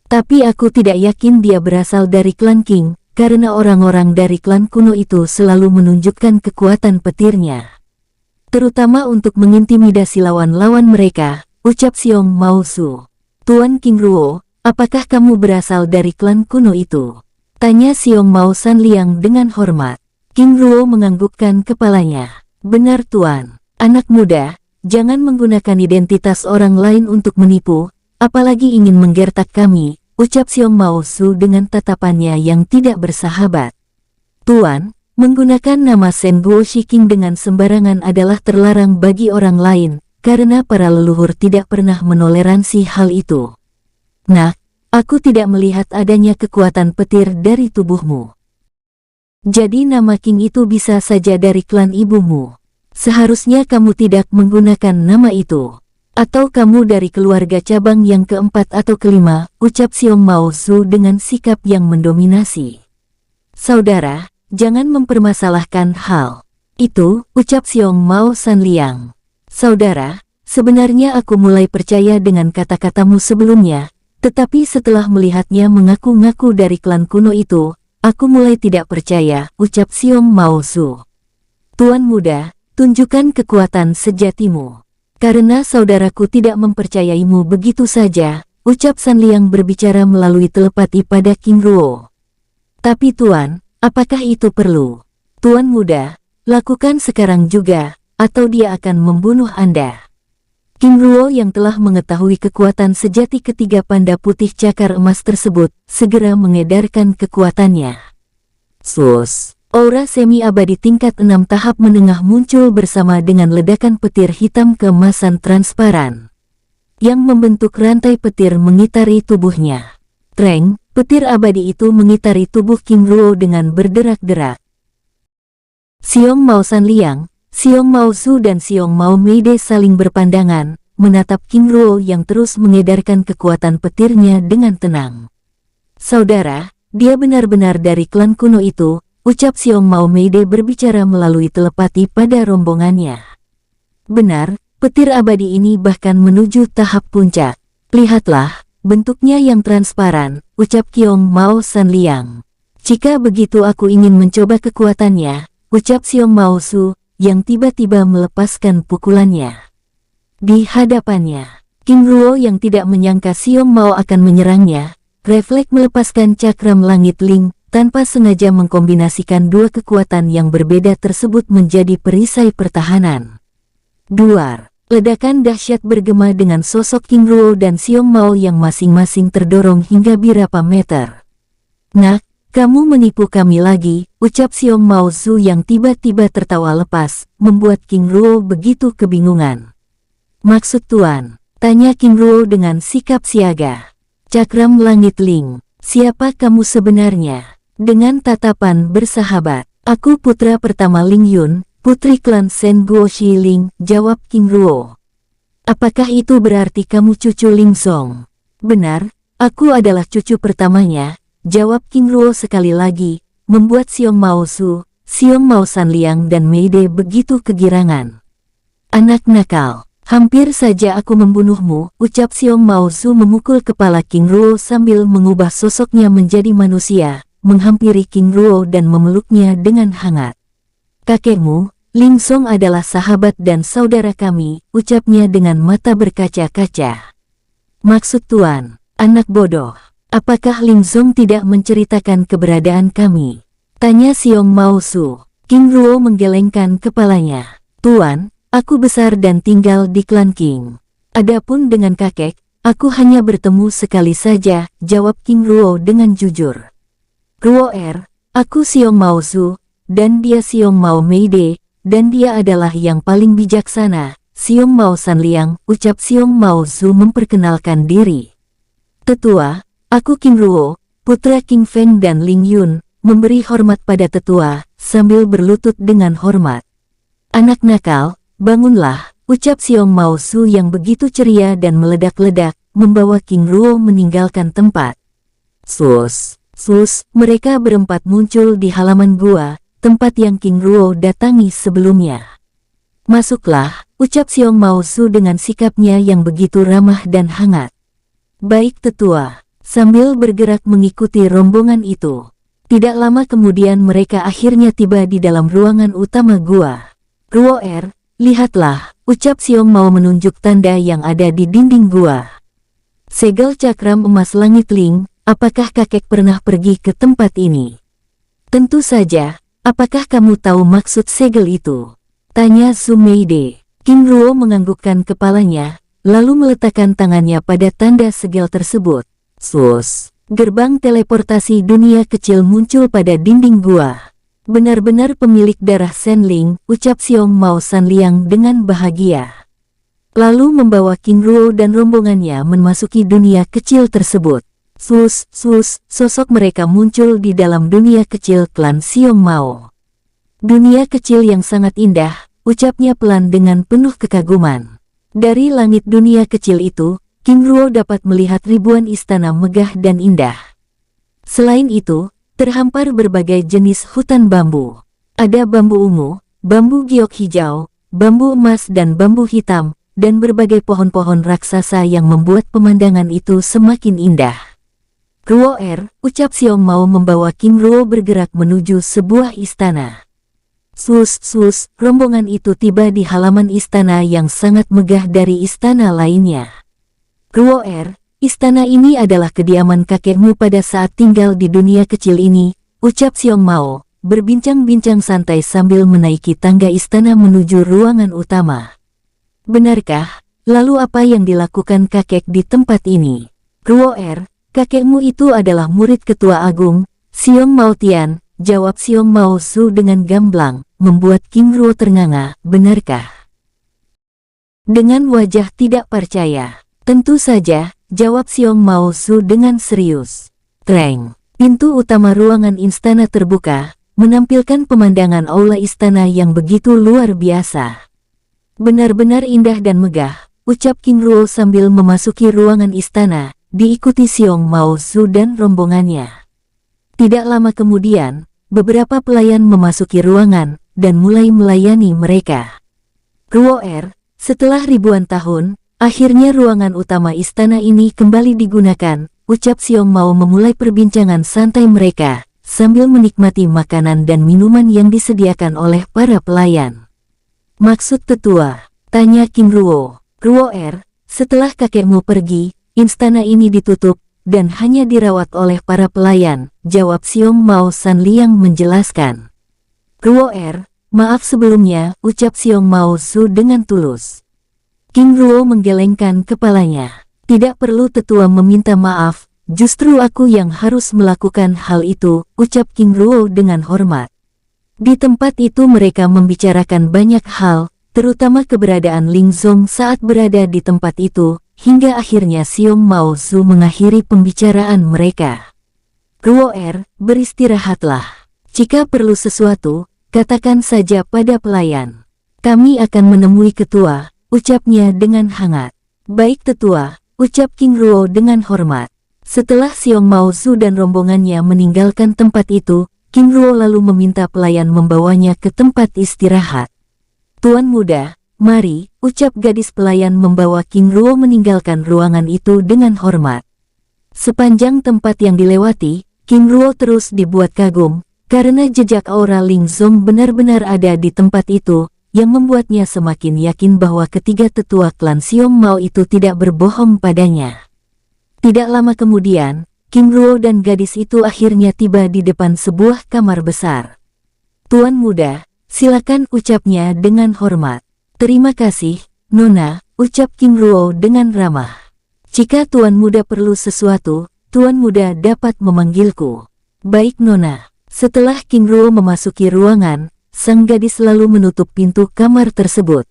Tapi aku tidak yakin dia berasal dari klan King, karena orang-orang dari klan kuno itu selalu menunjukkan kekuatan petirnya. Terutama untuk mengintimidasi lawan-lawan mereka, ucap Xiong Mao Su. Tuan King Ruo, apakah kamu berasal dari klan kuno itu? Tanya Xiong Mao. San Liang dengan hormat. King Ruo menganggukkan kepalanya. Benar tuan, anak muda, jangan menggunakan identitas orang lain untuk menipu, apalagi ingin menggertak kami, ucap Xiong Mao Su dengan tatapannya yang tidak bersahabat. Tuan, menggunakan nama Shen Guo Shiking dengan sembarangan adalah terlarang bagi orang lain, karena para leluhur tidak pernah menoleransi hal itu. Nah, aku tidak melihat adanya kekuatan petir dari tubuhmu. Jadi nama King itu bisa saja dari klan ibumu. Seharusnya kamu tidak menggunakan nama itu. Atau kamu dari keluarga cabang yang keempat atau kelima, ucap Xiong Mao Su dengan sikap yang mendominasi. Saudara, jangan mempermasalahkan hal itu, ucap Xiong Mao. San Liang. Saudara, sebenarnya aku mulai percaya dengan kata-katamu sebelumnya, tetapi setelah melihatnya mengaku-ngaku dari klan kuno itu, aku mulai tidak percaya, ucap Xiong Mao Su. Tuan muda, tunjukkan kekuatan sejatimu. Karena saudaraku tidak mempercayaimu begitu saja, ucap San Liang berbicara melalui telepati pada King Ruo. Tapi Tuan, apakah itu perlu? Tuan muda, lakukan sekarang juga, atau dia akan membunuh Anda. King Ruo yang telah mengetahui kekuatan sejati ketiga panda putih cakar emas tersebut, segera mengedarkan kekuatannya. Sus, aura semi-abadi tingkat 6 tahap menengah muncul bersama dengan ledakan petir hitam keemasan transparan, yang membentuk rantai petir mengitari tubuhnya. Treng, petir abadi itu mengitari tubuh King Ruo dengan berderak-derak. Xiong Mao San Liang, Xiong Mao Su dan Xiong Mao Meide saling berpandangan, menatap King Ruo yang terus mengedarkan kekuatan petirnya dengan tenang. Saudara, dia benar-benar dari klan kuno itu, ucap Xiong Mao Meide berbicara melalui telepati pada rombongannya. Benar, petir abadi ini bahkan menuju tahap puncak. Lihatlah, bentuknya yang transparan, ucap Xiong Mao San Liang. Jika begitu aku ingin mencoba kekuatannya, ucap Xiong Mao Su, yang tiba-tiba melepaskan pukulannya. Di hadapannya, King Ruo yang tidak menyangka Xiong Mao akan menyerangnya, refleks melepaskan cakram langit Ling, tanpa sengaja mengkombinasikan dua kekuatan yang berbeda tersebut menjadi perisai pertahanan. Duar, ledakan dahsyat bergema dengan sosok King Ruo dan Xiong Mao yang masing-masing terdorong hingga berapa meter. Nah, kamu menipu kami lagi, ucap Xiong Mao Su yang tiba-tiba tertawa lepas, membuat King Ruo begitu kebingungan. Maksud Tuan? Tanya King Ruo dengan sikap siaga. Cakram langit Ling, siapa kamu sebenarnya? Dengan tatapan bersahabat, aku putra pertama Ling Yun, putri klan Shen Guoxi Ling, jawab King Ruo. Apakah itu berarti kamu cucu Ling Song? Benar, aku adalah cucu pertamanya, jawab King Ruo sekali lagi, membuat Xiong Mao Su, Xiong Mao San Liang dan Meide begitu kegirangan. Anak nakal, hampir saja aku membunuhmu, ucap Xiong Mao Su memukul kepala King Ruo sambil mengubah sosoknya menjadi manusia, menghampiri King Ruo dan memeluknya dengan hangat. Kakekmu, Ling Song adalah sahabat dan saudara kami, ucapnya dengan mata berkaca-kaca. Maksud Tuan, anak bodoh. Apakah Ling Song tidak menceritakan keberadaan kami? Tanya Xiong Mao Su. King Ruo menggelengkan kepalanya. Tuan, aku besar dan tinggal di klan King. Adapun dengan kakek, aku hanya bertemu sekali saja, jawab King Ruo dengan jujur. Ruo aku Xiong Mao Su, dan dia Xiong Mao Meide, dan dia adalah yang paling bijaksana, Xiong Mao San Liang, ucap Xiong Mao Su memperkenalkan diri. Tetua, aku King Ruo, putra King Feng dan Ling Yun, memberi hormat pada tetua, sambil berlutut dengan hormat. Anak nakal, bangunlah, ucap Xiong Mao Su yang begitu ceria dan meledak-ledak, membawa King Ruo meninggalkan tempat. Sus, mereka berempat muncul di halaman gua, tempat yang King Ruo datangi sebelumnya. Masuklah, ucap Xiong Mao Su dengan sikapnya yang begitu ramah dan hangat. Baik tetua. Sambil bergerak mengikuti rombongan itu. Tidak lama kemudian mereka akhirnya tiba di dalam ruangan utama gua. Ruo lihatlah, ucap Xiong Mao menunjuk tanda yang ada di dinding gua. Segel cakram emas langit Ling, apakah kakek pernah pergi ke tempat ini? Tentu saja, apakah kamu tahu maksud segel itu? Tanya Su Meide. King Ruo menganggukkan kepalanya, lalu meletakkan tangannya pada tanda segel tersebut. Gerbang teleportasi dunia kecil muncul pada dinding gua. Benar-benar pemilik darah Shen Ling, ucap Xiong Mao San Liang dengan bahagia. Lalu membawa King Ruo dan rombongannya memasuki dunia kecil tersebut. Sosok mereka muncul di dalam dunia kecil klan Xiong Mao. Dunia kecil yang sangat indah, ucapnya pelan dengan penuh kekaguman. Dari langit dunia kecil itu, King Ruo dapat melihat ribuan istana megah dan indah. Selain itu, terhampar berbagai jenis hutan bambu. Ada bambu ungu, bambu giok hijau, bambu emas dan bambu hitam, dan berbagai pohon-pohon raksasa yang membuat pemandangan itu semakin indah. Ruo ucap Xiong Mao membawa King Ruo bergerak menuju sebuah istana. Sus, rombongan itu tiba di halaman istana yang sangat megah dari istana lainnya. Ruo istana ini adalah kediaman kakekmu pada saat tinggal di dunia kecil ini, ucap Xiong Mao, berbincang-bincang santai sambil menaiki tangga istana menuju ruangan utama. Benarkah? Lalu apa yang dilakukan kakek di tempat ini? Ruo kakekmu itu adalah murid ketua agung, Xiong Mao Tian, jawab Xiong Mao Su dengan gamblang, membuat King Ruo ternganga. Benarkah? Dengan wajah tidak percaya. Tentu saja, jawab Xiong Mao Su dengan serius. Treng, pintu utama ruangan istana terbuka, menampilkan pemandangan aula istana yang begitu luar biasa. Benar-benar indah dan megah, ucap King Ruo sambil memasuki ruangan istana, diikuti Xiong Mao Su dan rombongannya. Tidak lama kemudian, beberapa pelayan memasuki ruangan dan mulai melayani mereka. Ruo setelah ribuan tahun, akhirnya ruangan utama istana ini kembali digunakan, ucap Xiong Mao memulai perbincangan santai mereka, sambil menikmati makanan dan minuman yang disediakan oleh para pelayan. Maksud tetua? Tanya King Ruo. Ruo setelah kakekmu pergi, istana ini ditutup, dan hanya dirawat oleh para pelayan, jawab Xiong Mao Sanliang menjelaskan. Ruo maaf sebelumnya, ucap Xiong Mao Su dengan tulus. King Ruo menggelengkan kepalanya. Tidak perlu tetua meminta maaf, justru aku yang harus melakukan hal itu, ucap King Ruo dengan hormat. Di tempat itu mereka membicarakan banyak hal, terutama keberadaan Ling Zong saat berada di tempat itu, hingga akhirnya Xiong Mao Su mengakhiri pembicaraan mereka. Ruo beristirahatlah. Jika perlu sesuatu, katakan saja pada pelayan. Kami akan menemui ketua, ucapnya dengan hangat. Baik tetua, ucap King Ruo dengan hormat. Setelah Xiong Mao Su dan rombongannya meninggalkan tempat itu, King Ruo lalu meminta pelayan membawanya ke tempat istirahat. Tuan muda, mari, ucap gadis pelayan membawa King Ruo meninggalkan ruangan itu dengan hormat. Sepanjang tempat yang dilewati, King Ruo terus dibuat kagum, karena jejak aura Ling Zong benar-benar ada di tempat itu, yang membuatnya semakin yakin bahwa ketiga tetua klan Xiong Mao itu tidak berbohong padanya. Tidak lama kemudian, King Ruo dan gadis itu akhirnya tiba di depan sebuah kamar besar. Tuan muda, silakan, ucapnya dengan hormat. Terima kasih, Nona, ucap King Ruo dengan ramah. Jika tuan muda perlu sesuatu, tuan muda dapat memanggilku. Baik Nona. Setelah King Ruo memasuki ruangan, sang gadis lalu menutup pintu kamar tersebut.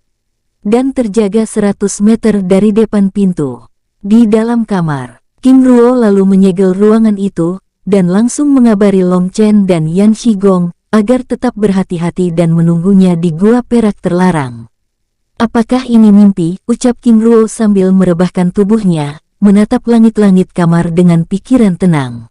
Dan terjaga 100 meter dari depan pintu. Di dalam kamar, King Ruo lalu menyegel ruangan itu, dan langsung mengabari Long Chen dan Yan Shigong, agar tetap berhati-hati dan menunggunya di gua perak terlarang. Apakah ini mimpi? Ucap King Ruo sambil merebahkan tubuhnya, menatap langit-langit kamar dengan pikiran tenang.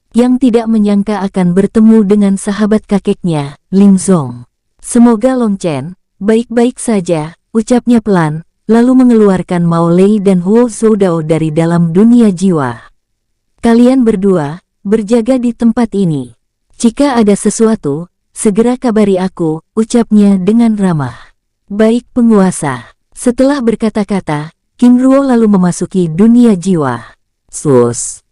Yang tidak menyangka akan bertemu dengan sahabat kakeknya, Ling Zong. Semoga Long Chen baik-baik saja, ucapnya pelan, lalu mengeluarkan Mao Lei dan Huo Zoudao dari dalam dunia jiwa. Kalian berdua, berjaga di tempat ini. Jika ada sesuatu, segera kabari aku, ucapnya dengan ramah. Baik penguasa. Setelah berkata-kata, King Ruo lalu memasuki dunia jiwa.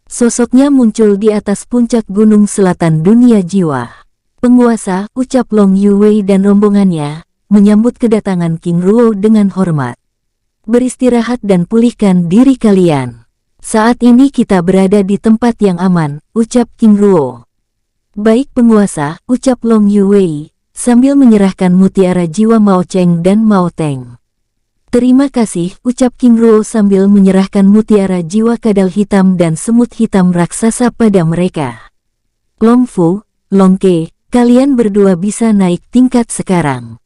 Sosoknya muncul di atas puncak gunung selatan dunia jiwa. Penguasa, ucap Long Yuwei dan rombongannya, menyambut kedatangan King Ruo dengan hormat. Beristirahat dan pulihkan diri kalian. Saat ini kita berada di tempat yang aman, ucap King Ruo. Baik penguasa, ucap Long Yuwei, sambil menyerahkan mutiara jiwa Mao Cheng dan Mao Teng. Terima kasih, ucap King Ruo sambil menyerahkan mutiara jiwa kadal hitam dan semut hitam raksasa pada mereka. Long Fu, Long Ke, kalian berdua bisa naik tingkat sekarang.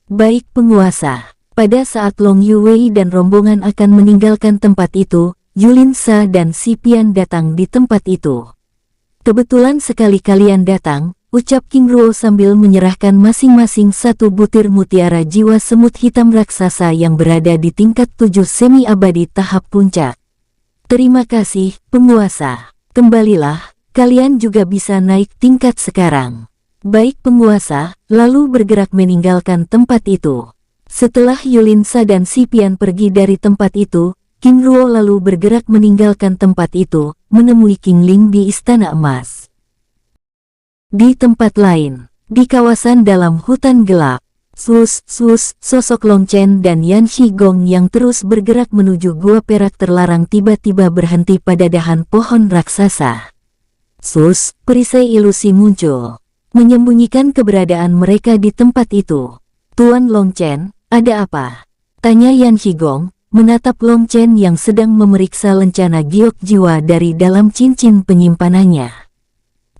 Baik penguasa. Pada saat Long Yuwei dan rombongan akan meninggalkan tempat itu, Yulin Sa dan Si Pian datang di tempat itu. Kebetulan sekali kalian datang, ucap King Ruo sambil menyerahkan masing-masing satu butir mutiara jiwa semut hitam raksasa yang berada di tingkat 7 semi-abadi tahap puncak. Terima kasih, penguasa. Kembalilah, kalian juga bisa naik tingkat sekarang. Baik penguasa, lalu bergerak meninggalkan tempat itu. Setelah Yulinsa dan Sipian pergi dari tempat itu, King Ruo lalu bergerak meninggalkan tempat itu, menemui King Ling di Istana Emas. Di tempat lain, di kawasan dalam hutan gelap, sosok Long Chen dan Yan Shigong yang terus bergerak menuju gua perak terlarang tiba-tiba berhenti pada dahan pohon raksasa. Perisai ilusi muncul, menyembunyikan keberadaan mereka di tempat itu. Tuan Long Chen, ada apa? Tanya Yan Shigong, menatap Long Chen yang sedang memeriksa lencana giok jiwa dari dalam cincin penyimpanannya.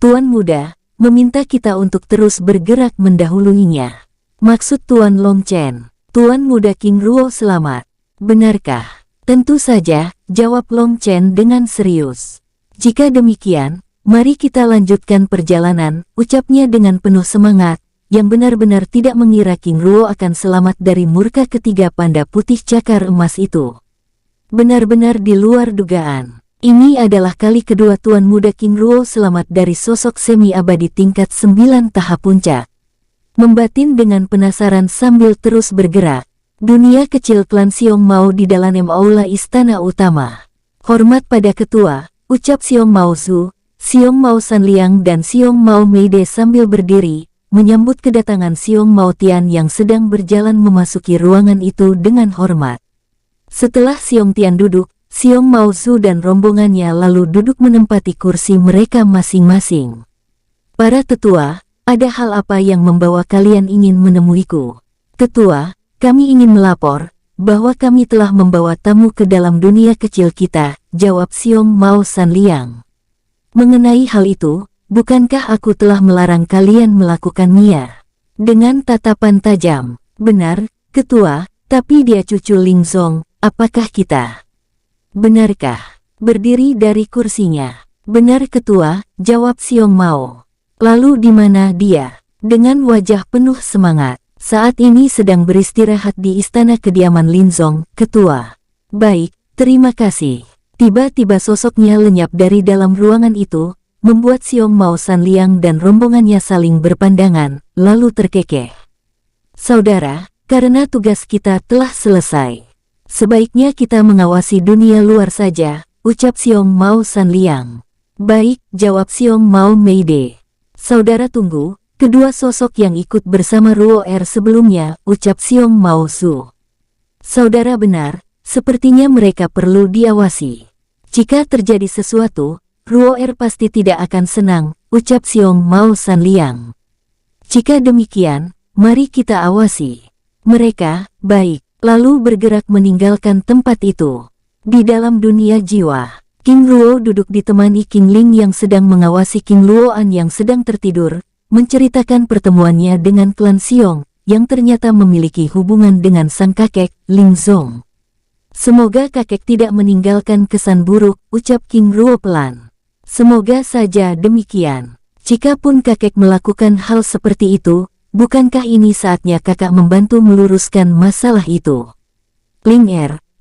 Tuan muda, meminta kita untuk terus bergerak mendahuluinya. Maksud Tuan Long Chen, Tuan muda King Ruo selamat. Benarkah? Tentu saja, jawab Long Chen dengan serius. Jika demikian, mari kita lanjutkan perjalanan, ucapnya dengan penuh semangat, yang benar-benar tidak mengira King Ruo akan selamat dari murka ketiga panda putih cakar emas itu. Benar-benar di luar dugaan. Ini adalah kali kedua Tuan muda King Ruo selamat dari sosok semi-abadi tingkat 9 tahap puncak. Membatin dengan penasaran sambil terus bergerak. Dunia kecil klan Xiong Mao di dalam aula istana utama. Hormat pada ketua, ucap Xiong Mao Zhu, Xiong Mao Sanliang dan Xiong Mao Meide sambil berdiri, menyambut kedatangan Xiong Mao Tian yang sedang berjalan memasuki ruangan itu dengan hormat. Setelah Xiong Tian duduk, Xiong Mao Zhu dan rombongannya lalu duduk menempati kursi mereka masing-masing. Para tetua, ada hal apa yang membawa kalian ingin menemuiku? Ketua, kami ingin melapor bahwa kami telah membawa tamu ke dalam dunia kecil kita, jawab Xiong Mao Sanliang. Mengenai hal itu, bukankah aku telah melarang kalian melakukannya? Dengan tatapan tajam, benar, ketua, tapi dia cucu Ling Zong, apakah kita? Benarkah? Berdiri dari kursinya. Benar ketua, jawab Xiong Mao. Lalu di mana dia? Dengan wajah penuh semangat. Saat ini sedang beristirahat di istana kediaman Lin Zong, ketua. Baik, terima kasih. Tiba-tiba sosoknya lenyap dari dalam ruangan itu, membuat Xiong Mao Sanliang dan rombongannya saling berpandangan, lalu terkekeh. Saudara, karena tugas kita telah selesai, sebaiknya kita mengawasi dunia luar saja, ucap Xiong Mao Sanliang. Baik, jawab Xiong Mao Meide. Saudara tunggu, kedua sosok yang ikut bersama Ruo sebelumnya, ucap Xiong Mao Zhu. Saudara benar, sepertinya mereka perlu diawasi. Jika terjadi sesuatu, Ruo pasti tidak akan senang, ucap Xiong Mao Sanliang. Jika demikian, mari kita awasi. Mereka, baik, lalu bergerak meninggalkan tempat itu. Di dalam dunia jiwa, King Ruo duduk ditemani King Ling yang sedang mengawasi King Luoan yang sedang tertidur, menceritakan pertemuannya dengan klan Xiong, yang ternyata memiliki hubungan dengan sang kakek, Ling Zong. Semoga kakek tidak meninggalkan kesan buruk, ucap King Ruo pelan. Semoga saja demikian. Jikapun kakek melakukan hal seperti itu, bukankah ini saatnya kakak membantu meluruskan masalah itu? Ling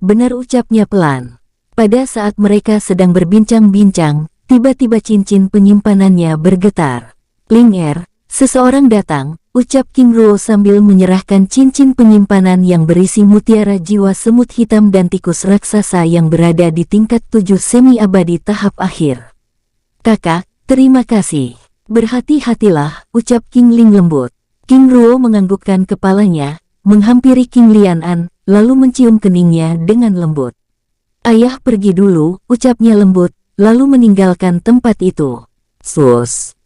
benar ucapnya pelan. Pada saat mereka sedang berbincang-bincang, tiba-tiba cincin penyimpanannya bergetar. Ling seseorang datang, ucap King Ruo sambil menyerahkan cincin penyimpanan yang berisi mutiara jiwa semut hitam dan tikus raksasa yang berada di tingkat 7 semi-abadi tahap akhir. Kakak, terima kasih. Berhati-hatilah, ucap King Ling lembut. King Ruo menganggukkan kepalanya, menghampiri King Lianan, lalu mencium keningnya dengan lembut. Ayah pergi dulu, ucapnya lembut, lalu meninggalkan tempat itu.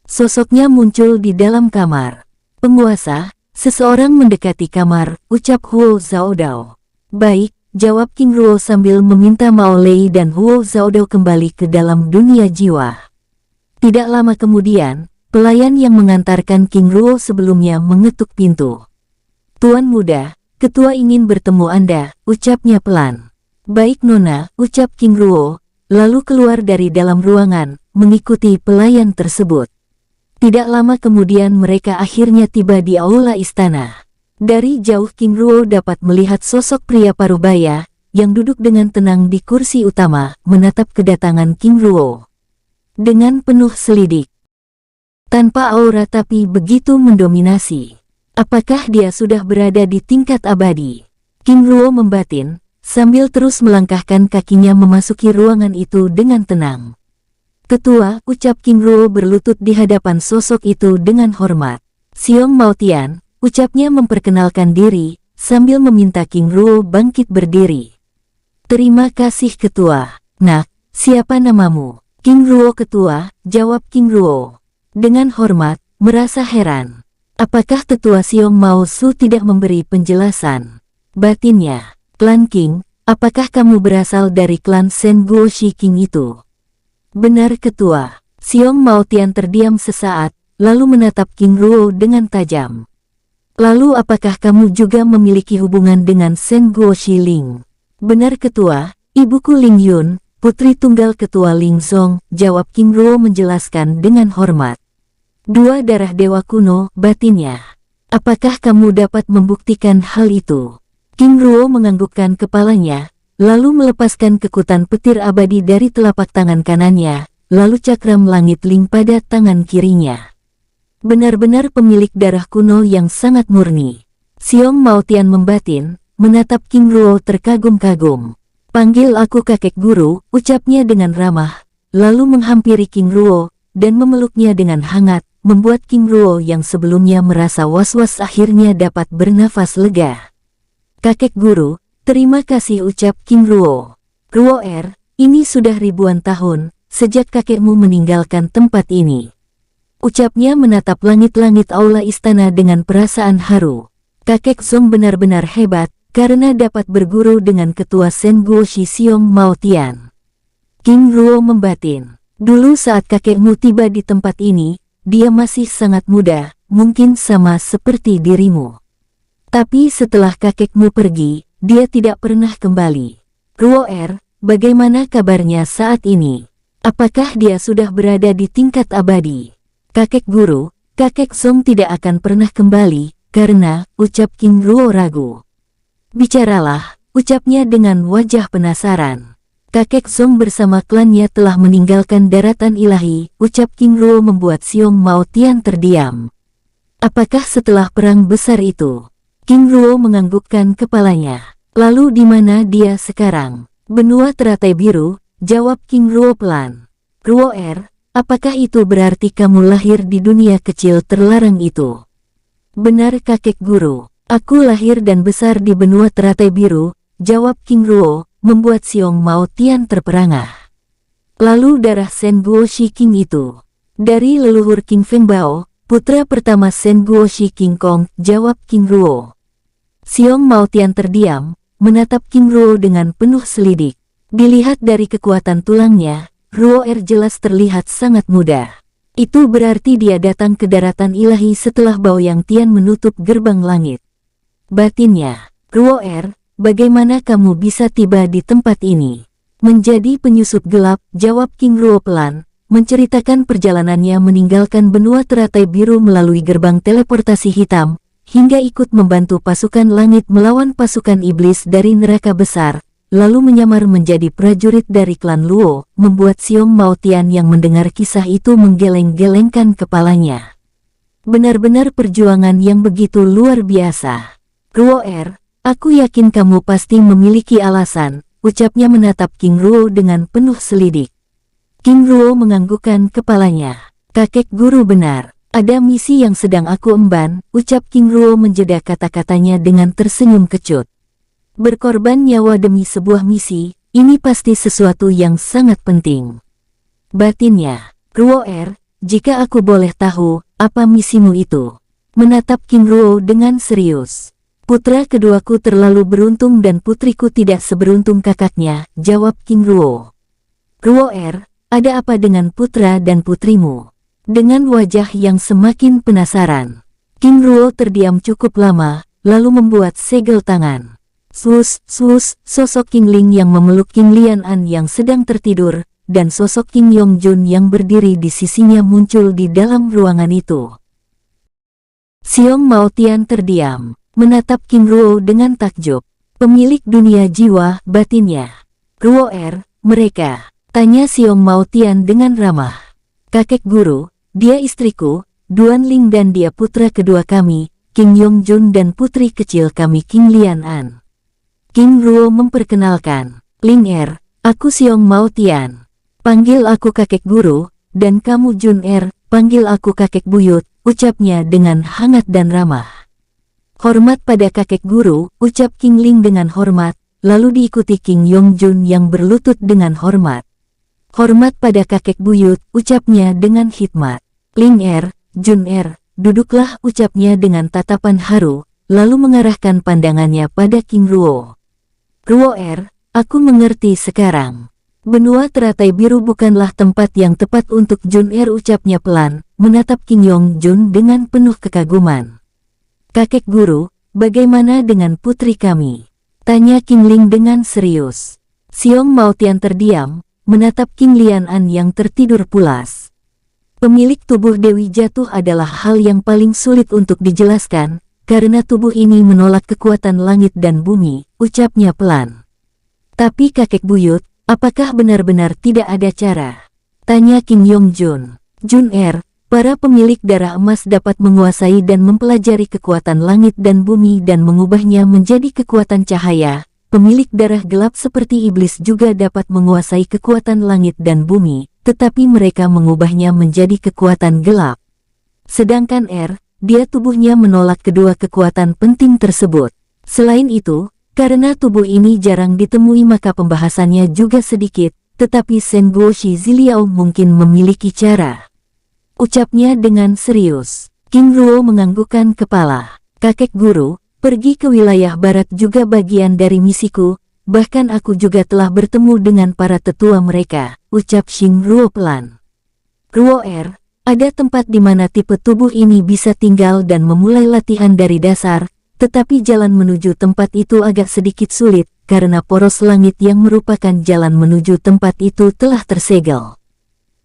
Sosoknya muncul di dalam kamar. Penguasa, seseorang mendekati kamar, ucap Huo Zaodao. Baik, jawab King Ruo sambil meminta Mao Lei dan Huo Zaodao kembali ke dalam dunia jiwa. Tidak lama kemudian, pelayan yang mengantarkan King Ruo sebelumnya mengetuk pintu. Tuan muda, ketua ingin bertemu Anda, ucapnya pelan. Baik Nona, ucap King Ruo, lalu keluar dari dalam ruangan, mengikuti pelayan tersebut. Tidak lama kemudian mereka akhirnya tiba di aula istana. Dari jauh King Ruo dapat melihat sosok pria parubaya yang duduk dengan tenang di kursi utama menatap kedatangan King Ruo dengan penuh selidik. Tanpa aura tapi begitu mendominasi. Apakah dia sudah berada di tingkat abadi? King Ruo membatin, sambil terus melangkahkan kakinya memasuki ruangan itu dengan tenang. Ketua, ucap King Ruo berlutut di hadapan sosok itu dengan hormat. Xiong Maotian, ucapnya memperkenalkan diri, sambil meminta King Ruo bangkit berdiri. Terima kasih ketua. Nak, siapa namamu? King Ruo ketua, jawab King Ruo. Dengan hormat, merasa heran. Apakah tetua Xiong Mao Su tidak memberi penjelasan? Batinnya, klan King, apakah kamu berasal dari klan Shen Guo Shi King itu? Benar ketua. Xiong Maotian terdiam sesaat, lalu menatap King Ruo dengan tajam. Lalu apakah kamu juga memiliki hubungan dengan Shen Guo Shi Ling? Benar ketua, ibuku Ling Yun, putri tunggal ketua Ling Zong, jawab King Ruo menjelaskan dengan hormat. Dua darah dewa kuno, batinnya. Apakah kamu dapat membuktikan hal itu? King Ruo menganggukkan kepalanya, lalu melepaskan kekutan petir abadi dari telapak tangan kanannya, lalu cakram langit Ling pada tangan kirinya. Benar-benar pemilik darah kuno yang sangat murni. Xiong Maotian membatin, menatap King Ruo terkagum-kagum. Panggil aku kakek guru, ucapnya dengan ramah, lalu menghampiri King Ruo, dan memeluknya dengan hangat, membuat King Ruo yang sebelumnya merasa was-was akhirnya dapat bernafas lega. Kakek guru, terima kasih ucap King Ruo. Ruo ini sudah ribuan tahun, sejak kakekmu meninggalkan tempat ini. Ucapnya menatap langit-langit aula istana dengan perasaan haru. Kakek Zong benar-benar hebat, karena dapat berguru dengan ketua Shen Guo Shi Xiong Maotian. King Ruo membatin. Dulu saat kakekmu tiba di tempat ini, dia masih sangat muda, mungkin sama seperti dirimu. Tapi setelah kakekmu pergi, dia tidak pernah kembali. Ruo bagaimana kabarnya saat ini? Apakah dia sudah berada di tingkat abadi? Kakek guru, kakek Zong tidak akan pernah kembali, karena, ucap King Ruo ragu. Bicaralah, ucapnya dengan wajah penasaran. Kakek Zong bersama klannya telah meninggalkan daratan ilahi, ucap King Ruo membuat Xiong Maotian terdiam. Apakah setelah perang besar itu? King Ruo menganggukkan kepalanya. Lalu di mana dia sekarang? Benua teratai biru, jawab King Ruo pelan. Ruo apakah itu berarti kamu lahir di dunia kecil terlarang itu? Benar kakek guru, aku lahir dan besar di benua teratai biru, jawab King Ruo, membuat Xiong Maotian terperangah. Lalu darah Shen Guo Shi King itu dari leluhur King Feng Bao, putra pertama Shen Guo Shi King Kong, jawab King Ruo. Xiong Maotian terdiam, menatap King Ruo dengan penuh selidik. Dilihat dari kekuatan tulangnya, Ruo jelas terlihat sangat muda. Itu berarti dia datang ke daratan ilahi setelah Baoyang Tian menutup gerbang langit. Batinnya, Ruo bagaimana kamu bisa tiba di tempat ini? Menjadi penyusup gelap, jawab King Ruo pelan, menceritakan perjalanannya meninggalkan benua teratai biru melalui gerbang teleportasi hitam, hingga ikut membantu pasukan langit melawan pasukan iblis dari neraka besar, lalu menyamar menjadi prajurit dari klan Luo, membuat Xiong Maotian yang mendengar kisah itu menggeleng-gelengkan kepalanya. Benar-benar perjuangan yang begitu luar biasa. Ruo aku yakin kamu pasti memiliki alasan, ucapnya menatap King Ruo dengan penuh selidik. King Ruo menganggukkan kepalanya. Kakek guru benar. Ada misi yang sedang aku emban, ucap King Ruo menjeda kata-katanya dengan tersenyum kecut. Berkorban nyawa demi sebuah misi, ini pasti sesuatu yang sangat penting. Batinnya, Ruo jika aku boleh tahu, apa misimu itu? Menatap King Ruo dengan serius. Putra keduaku terlalu beruntung dan putriku tidak seberuntung kakaknya, jawab King Ruo. Ruo ada apa dengan putra dan putrimu? Dengan wajah yang semakin penasaran, King Ruo terdiam cukup lama, lalu membuat segel tangan. Sus, sosok King Ling yang memeluk King Lian An yang sedang tertidur, dan sosok Kim Yong Jun yang berdiri di sisinya muncul di dalam ruangan itu. Xiong Mao Tian terdiam, menatap King Ruo dengan takjub. Pemilik dunia jiwa batinnya. Ruo mereka, tanya Xiong Mao Tian dengan ramah. Kakek guru, dia istriku, Duan Ling dan dia putra kedua kami, King Yong Jun dan putri kecil kami King Lian An. King Ruo memperkenalkan, Ling aku Xiong Mao Tian. Panggil aku kakek guru, dan kamu Jun panggil aku kakek buyut, ucapnya dengan hangat dan ramah. Hormat pada kakek guru, ucap King Ling dengan hormat, lalu diikuti King Yong Jun yang berlutut dengan hormat. Hormat pada kakek buyut, ucapnya dengan hikmat. Ling Jun duduklah, ucapnya dengan tatapan haru, lalu mengarahkan pandangannya pada King Ruo. Ruo aku mengerti sekarang. Benua teratai biru bukanlah tempat yang tepat untuk Jun ucapnya pelan, menatap King Yong Jun dengan penuh kekaguman. Kakek guru, bagaimana dengan putri kami? Tanya King Ling dengan serius. Xiong Mao Tian terdiam, menatap King Lian An yang tertidur pulas. Pemilik tubuh Dewi Jatuh adalah hal yang paling sulit untuk dijelaskan, karena tubuh ini menolak kekuatan langit dan bumi, ucapnya pelan. Tapi kakek buyut, apakah benar-benar tidak ada cara? Tanya King Yong Jun. Jun para pemilik darah emas dapat menguasai dan mempelajari kekuatan langit dan bumi dan mengubahnya menjadi kekuatan cahaya. Pemilik darah gelap seperti iblis juga dapat menguasai kekuatan langit dan bumi, tetapi mereka mengubahnya menjadi kekuatan gelap. Sedangkan dia tubuhnya menolak kedua kekuatan penting tersebut. Selain itu, karena tubuh ini jarang ditemui maka pembahasannya juga sedikit, tetapi Shen Guoshi Ziliao mungkin memiliki cara. Ucapnya dengan serius. King Ruo menganggukkan kepala. Kakek guru, pergi ke wilayah barat juga bagian dari misiku, bahkan aku juga telah bertemu dengan para tetua mereka, ucap Xing Ruo pelan. Ruo ada tempat di mana tipe tubuh ini bisa tinggal dan memulai latihan dari dasar, tetapi jalan menuju tempat itu agak sedikit sulit, karena poros langit yang merupakan jalan menuju tempat itu telah tersegel.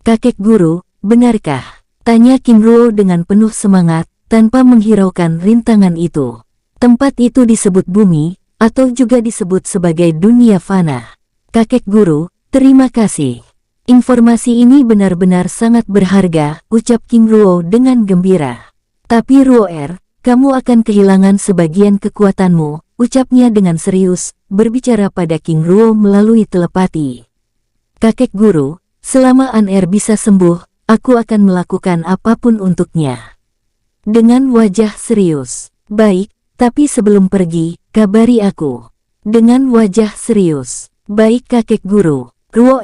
Kakek guru, benarkah? Tanya King Ruo dengan penuh semangat, tanpa menghiraukan rintangan itu. Tempat itu disebut bumi, atau juga disebut sebagai dunia fana. Kakek guru, terima kasih. Informasi ini benar-benar sangat berharga, ucap King Ruo dengan gembira. Tapi Ruo kamu akan kehilangan sebagian kekuatanmu, ucapnya dengan serius, berbicara pada King Ruo melalui telepati. Kakek guru, selama An bisa sembuh, aku akan melakukan apapun untuknya. Dengan wajah serius. Baik, tapi sebelum pergi, kabari aku. Dengan wajah serius. Baik kakek guru. Ruo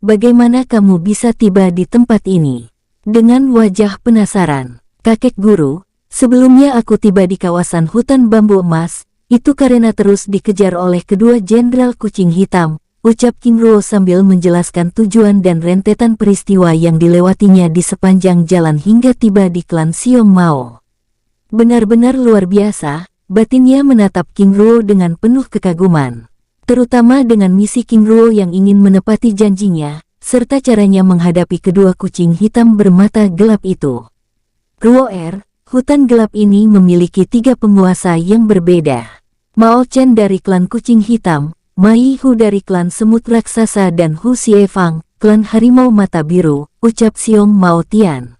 bagaimana kamu bisa tiba di tempat ini? Dengan wajah penasaran. Kakek guru, sebelumnya aku tiba di kawasan hutan bambu emas, itu karena terus dikejar oleh kedua jenderal kucing hitam, ucap King Ruo sambil menjelaskan tujuan dan rentetan peristiwa yang dilewatinya di sepanjang jalan hingga tiba di klan Xiong Mao. Benar-benar luar biasa, batinnya menatap King Ruo dengan penuh kekaguman. Terutama dengan misi King Ruo yang ingin menepati janjinya, serta caranya menghadapi kedua kucing hitam bermata gelap itu. Ruo hutan gelap ini memiliki 3 penguasa yang berbeda. Mao Chen dari klan kucing hitam, Mai Hu dari klan semut raksasa dan Hu Xiefang, klan harimau mata biru, ucap Xiong Mao Tian.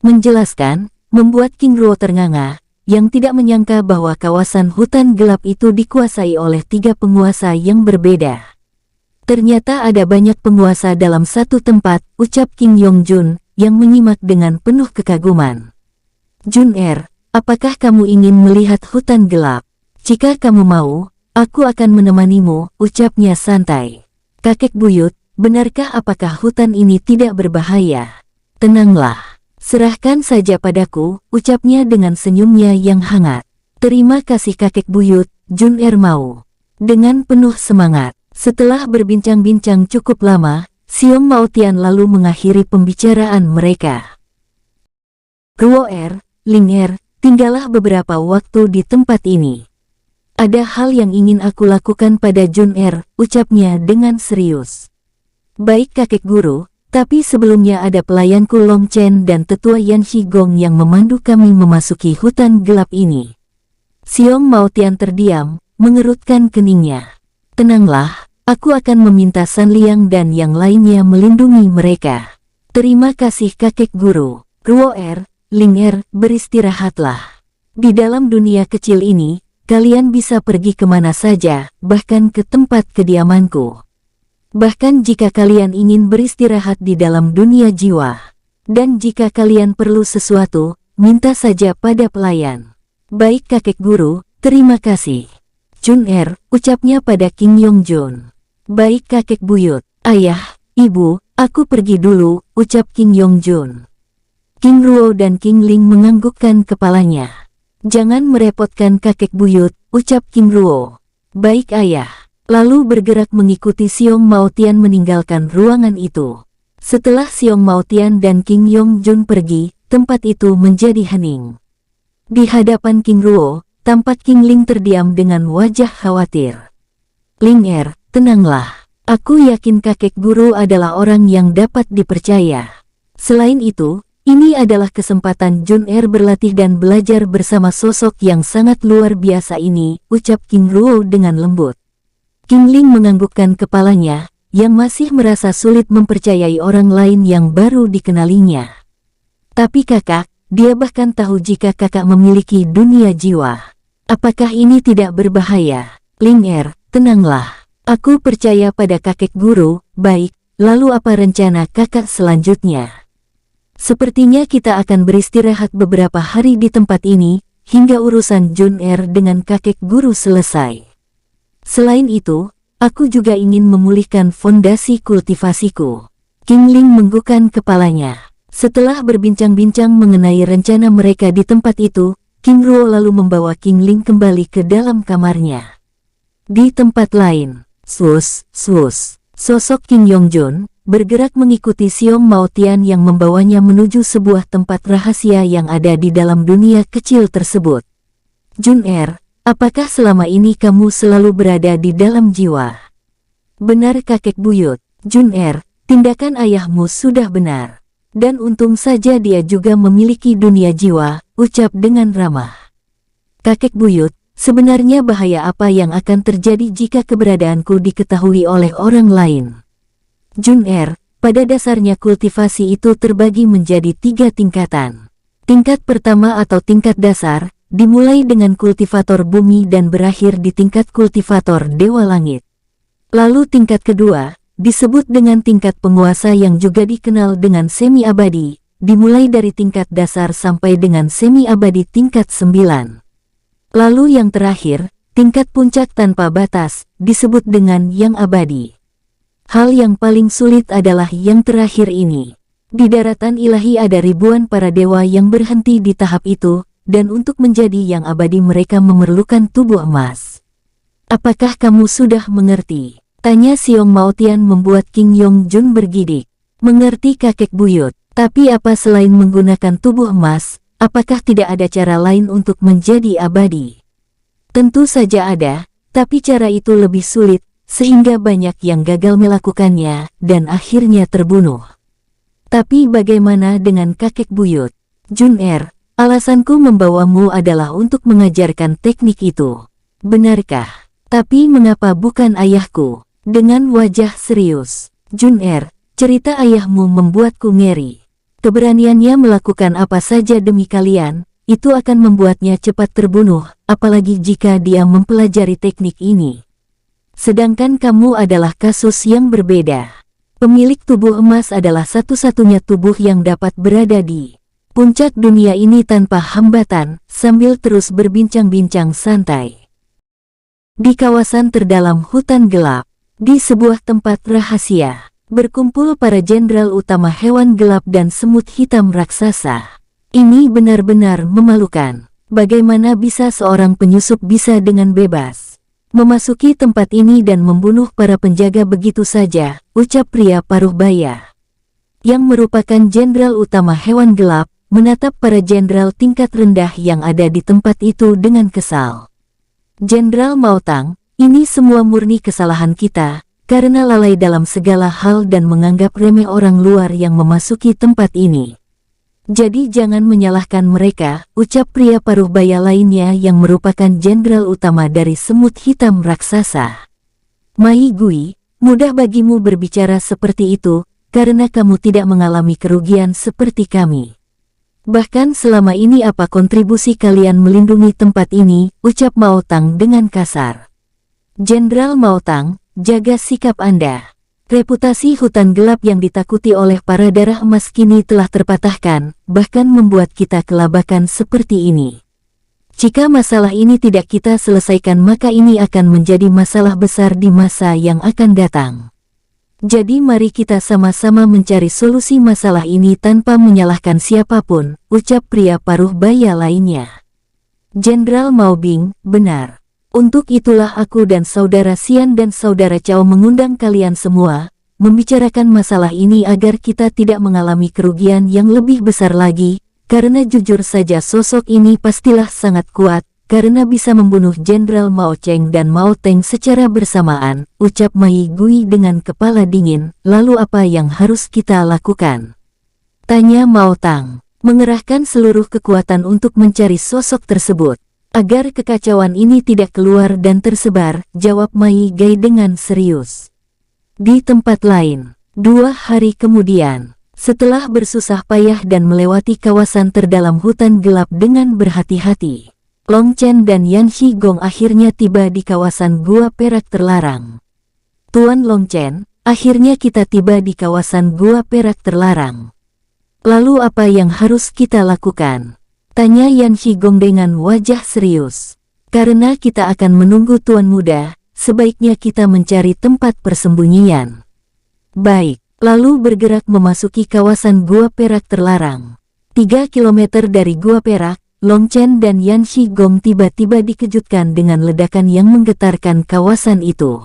Menjelaskan, membuat King Ruo ternganga, yang tidak menyangka bahwa kawasan hutan gelap itu dikuasai oleh 3 penguasa yang berbeda. Ternyata ada banyak penguasa dalam satu tempat, ucap King Yong Jun, yang menyimak dengan penuh kekaguman. Jun apakah kamu ingin melihat hutan gelap? Jika kamu mau, aku akan menemanimu, ucapnya santai. Kakek buyut, benarkah apakah hutan ini tidak berbahaya? Tenanglah, serahkan saja padaku, ucapnya dengan senyumnya yang hangat. Terima kasih kakek buyut, Jun mau. Dengan penuh semangat, setelah berbincang-bincang cukup lama, Xiong Mao Tian lalu mengakhiri pembicaraan mereka. Ruo Ling tinggallah beberapa waktu di tempat ini. Ada hal yang ingin aku lakukan pada Jun ucapnya dengan serius. Baik kakek guru, tapi sebelumnya ada pelayanku Long Chen dan tetua Yan Shigong yang memandu kami memasuki hutan gelap ini. Xiong Maotian terdiam, mengerutkan keningnya. Tenanglah, aku akan meminta San Liang dan yang lainnya melindungi mereka. Terima kasih kakek guru. Ruo Ling beristirahatlah. Di dalam dunia kecil ini, kalian bisa pergi kemana saja, bahkan ke tempat kediamanku. Bahkan jika kalian ingin beristirahat di dalam dunia jiwa. Dan jika kalian perlu sesuatu, minta saja pada pelayan. Baik kakek guru, terima kasih. Jun ucapnya pada King Yongjun. Baik kakek buyut, ayah, ibu, aku pergi dulu, ucap King Yongjun. King Ruo dan King Ling menganggukkan kepalanya. Jangan merepotkan kakek buyut, ucap King Ruo. Baik ayah. Lalu bergerak mengikuti Xiong Maotian meninggalkan ruangan itu. Setelah Xiong Maotian dan King Yongjun pergi, tempat itu menjadi hening. Di hadapan King Ruo, tampak King Ling terdiam dengan wajah khawatir. Ling tenanglah. Aku yakin kakek guru adalah orang yang dapat dipercaya. Selain itu, ini adalah kesempatan Jun berlatih dan belajar bersama sosok yang sangat luar biasa ini, ucap King Ruo dengan lembut. King Ling menganggukkan kepalanya, yang masih merasa sulit mempercayai orang lain yang baru dikenalinya. Tapi kakak, dia bahkan tahu jika kakak memiliki dunia jiwa. Apakah ini tidak berbahaya? Ling tenanglah. Aku percaya pada kakek guru. Baik, lalu apa rencana kakak selanjutnya? Sepertinya kita akan beristirahat beberapa hari di tempat ini, hingga urusan Jun dengan kakek guru selesai. Selain itu, aku juga ingin memulihkan fondasi kultivasiku. King Ling menganggukkan kepalanya. Setelah berbincang-bincang mengenai rencana mereka di tempat itu, King Ruo lalu membawa King Ling kembali ke dalam kamarnya. Di tempat lain, sosok King Yongjun bergerak mengikuti Xiong Maotian yang membawanya menuju sebuah tempat rahasia yang ada di dalam dunia kecil tersebut. Jun apakah selama ini kamu selalu berada di dalam jiwa? Benar kakek buyut, Jun tindakan ayahmu sudah benar. Dan untung saja dia juga memiliki dunia jiwa, ucap dengan ramah. Kakek buyut, sebenarnya bahaya apa yang akan terjadi jika keberadaanku diketahui oleh orang lain? Jun pada dasarnya kultivasi itu terbagi menjadi 3 tingkatan. Tingkat pertama atau tingkat dasar, dimulai dengan kultivator bumi dan berakhir di tingkat kultivator dewa langit. Lalu tingkat kedua, disebut dengan tingkat penguasa yang juga dikenal dengan semi-abadi, dimulai dari tingkat dasar sampai dengan semi-abadi tingkat 9. Lalu yang terakhir, tingkat puncak tanpa batas, disebut dengan yang abadi. Hal yang paling sulit adalah yang terakhir ini. Di daratan ilahi ada ribuan para dewa yang berhenti di tahap itu, dan untuk menjadi yang abadi mereka memerlukan tubuh emas. Apakah kamu sudah mengerti? Tanya Xiong Maotian membuat King Yongjun bergidik. Mengerti kakek buyut, tapi apa selain menggunakan tubuh emas, apakah tidak ada cara lain untuk menjadi abadi? Tentu saja ada, tapi cara itu lebih sulit, sehingga banyak yang gagal melakukannya, dan akhirnya terbunuh. Tapi bagaimana dengan kakek buyut? Jun alasanku membawamu adalah untuk mengajarkan teknik itu. Benarkah? Tapi mengapa bukan ayahku? Dengan wajah serius, Jun cerita ayahmu membuatku ngeri. Keberaniannya melakukan apa saja demi kalian, itu akan membuatnya cepat terbunuh, apalagi jika dia mempelajari teknik ini. Sedangkan kamu adalah kasus yang berbeda. Pemilik tubuh emas adalah satu-satunya tubuh yang dapat berada di puncak dunia ini tanpa hambatan, sambil terus berbincang-bincang santai. Di kawasan terdalam hutan gelap, di sebuah tempat rahasia, berkumpul para jenderal utama hewan gelap dan semut hitam raksasa. Ini benar-benar memalukan. Bagaimana bisa seorang penyusup bisa dengan bebas memasuki tempat ini dan membunuh para penjaga begitu saja, ucap pria paruh baya, yang merupakan jenderal utama hewan gelap, menatap para jenderal tingkat rendah yang ada di tempat itu dengan kesal. Jenderal Maotang, ini semua murni kesalahan kita, karena lalai dalam segala hal dan menganggap remeh orang luar yang memasuki tempat ini. Jadi jangan menyalahkan mereka, ucap pria paruh baya lainnya yang merupakan jenderal utama dari semut hitam raksasa. Mai Gui, mudah bagimu berbicara seperti itu, karena kamu tidak mengalami kerugian seperti kami. Bahkan selama ini apa kontribusi kalian melindungi tempat ini, ucap Mao Tang dengan kasar. Jenderal Mao Tang, jaga sikap Anda. Reputasi hutan gelap yang ditakuti oleh para darah emas kini telah terpatahkan, bahkan membuat kita kelabakan seperti ini. Jika masalah ini tidak kita selesaikan maka ini akan menjadi masalah besar di masa yang akan datang. Jadi mari kita sama-sama mencari solusi masalah ini tanpa menyalahkan siapapun, ucap pria paruh baya lainnya. Jenderal Mao Bing, benar. Untuk itulah aku dan saudara Xian dan saudara Cao mengundang kalian semua, membicarakan masalah ini agar kita tidak mengalami kerugian yang lebih besar lagi, karena jujur saja sosok ini pastilah sangat kuat, karena bisa membunuh Jenderal Mao Cheng dan Mao Teng secara bersamaan, ucap Mai Gui dengan kepala dingin. Lalu apa yang harus kita lakukan? Tanya Mao Tang, mengerahkan seluruh kekuatan untuk mencari sosok tersebut. Agar kekacauan ini tidak keluar dan tersebar, jawab Mai Gui dengan serius. Di tempat lain, 2 hari kemudian, setelah bersusah payah dan melewati kawasan terdalam hutan gelap dengan berhati-hati, Long Chen dan Yan Shigong akhirnya tiba di kawasan Gua Perak Terlarang. Tuan Long Chen, akhirnya kita tiba di kawasan Gua Perak Terlarang. Lalu apa yang harus kita lakukan? Tanya Yan Shigong dengan wajah serius. Karena kita akan menunggu Tuan Muda, sebaiknya kita mencari tempat persembunyian. Baik, lalu bergerak memasuki kawasan Gua Perak Terlarang. 3 kilometer dari Gua Perak, Long Chen dan Yan Shigong tiba-tiba dikejutkan dengan ledakan yang menggetarkan kawasan itu.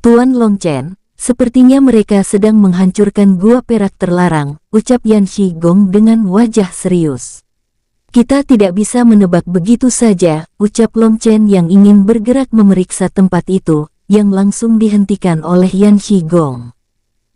Tuan Long Chen, sepertinya mereka sedang menghancurkan Gua Perak Terlarang, ucap Yan Shigong dengan wajah serius. Kita tidak bisa menebak begitu saja, ucap Long Chen yang ingin bergerak memeriksa tempat itu, yang langsung dihentikan oleh Yan Shigong.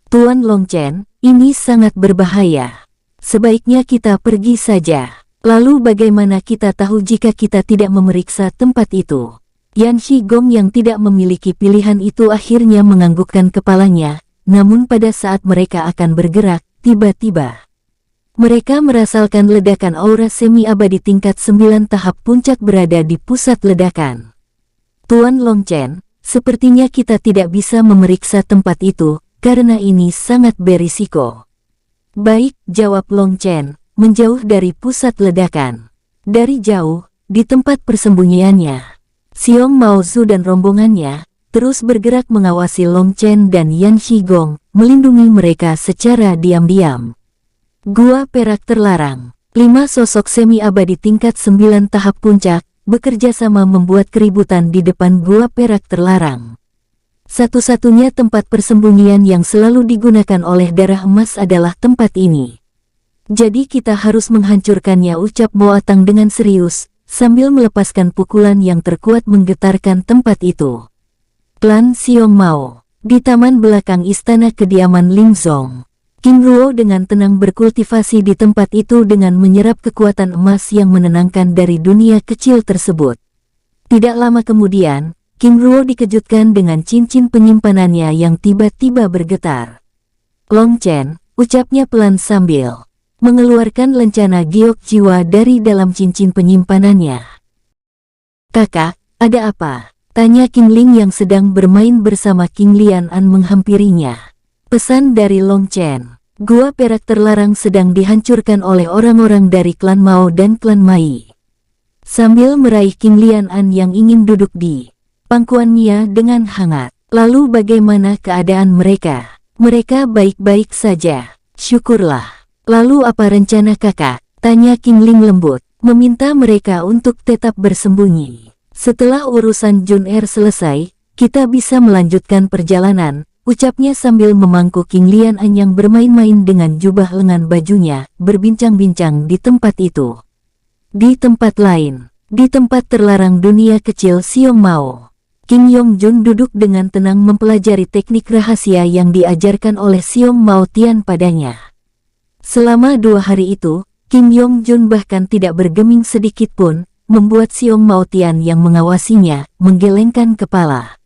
Tuan Long Chen, ini sangat berbahaya. Sebaiknya kita pergi saja. Lalu bagaimana kita tahu jika kita tidak memeriksa tempat itu? Yan Shigong yang tidak memiliki pilihan itu akhirnya menganggukkan kepalanya, namun pada saat mereka akan bergerak, tiba-tiba mereka merasakan ledakan aura semi-abadi tingkat 9 tahap puncak berada di pusat ledakan. Tuan Long Chen, sepertinya kita tidak bisa memeriksa tempat itu, karena ini sangat berisiko. Baik, jawab Long Chen, menjauh dari pusat ledakan. Dari jauh, di tempat persembunyiannya, Xiong Mao Zu dan rombongannya terus bergerak mengawasi Long Chen dan Yan Shigong, melindungi mereka secara diam-diam. Gua Perak Terlarang. 5 sosok semi-abadi tingkat 9 tahap puncak, bekerja sama membuat keributan di depan Gua Perak Terlarang. Satu-satunya tempat persembunyian yang selalu digunakan oleh darah emas adalah tempat ini. Jadi kita harus menghancurkannya, ucap Mo Atang dengan serius, sambil melepaskan pukulan yang terkuat menggetarkan tempat itu. Klan Xiong Mao. Di taman belakang istana kediaman Ling Zong, King Ruo dengan tenang berkultivasi di tempat itu dengan menyerap kekuatan emas yang menenangkan dari dunia kecil tersebut. Tidak lama kemudian, King Ruo dikejutkan dengan cincin penyimpanannya yang tiba-tiba bergetar. Long Chen, ucapnya pelan sambil mengeluarkan lencana giok jiwa dari dalam cincin penyimpanannya. Kakak, ada apa? Tanya King Ling yang sedang bermain bersama King Lian An menghampirinya. Pesan dari Long Chen, Gua Perak Terlarang sedang dihancurkan oleh orang-orang dari klan Mao dan klan Mai. Sambil meraih King Lian An yang ingin duduk di pangkuannya dengan hangat. Lalu bagaimana keadaan mereka? Mereka baik-baik saja, syukurlah. Lalu apa rencana kakak? Tanya King Ling lembut, meminta mereka untuk tetap bersembunyi. Setelah urusan Jun Er selesai, kita bisa melanjutkan perjalanan, ucapnya sambil memangku King Lian An yang bermain-main dengan jubah lengan bajunya, berbincang-bincang di tempat itu. Di tempat lain, di tempat terlarang dunia kecil Xiong Mao, Kim Yong-jun duduk dengan tenang mempelajari teknik rahasia yang diajarkan oleh Xiong Mao Tian padanya. Selama 2 hari itu, Kim Yong-jun bahkan tidak bergeming sedikit pun, membuat Xiong Mao Tian yang mengawasinya menggelengkan kepala.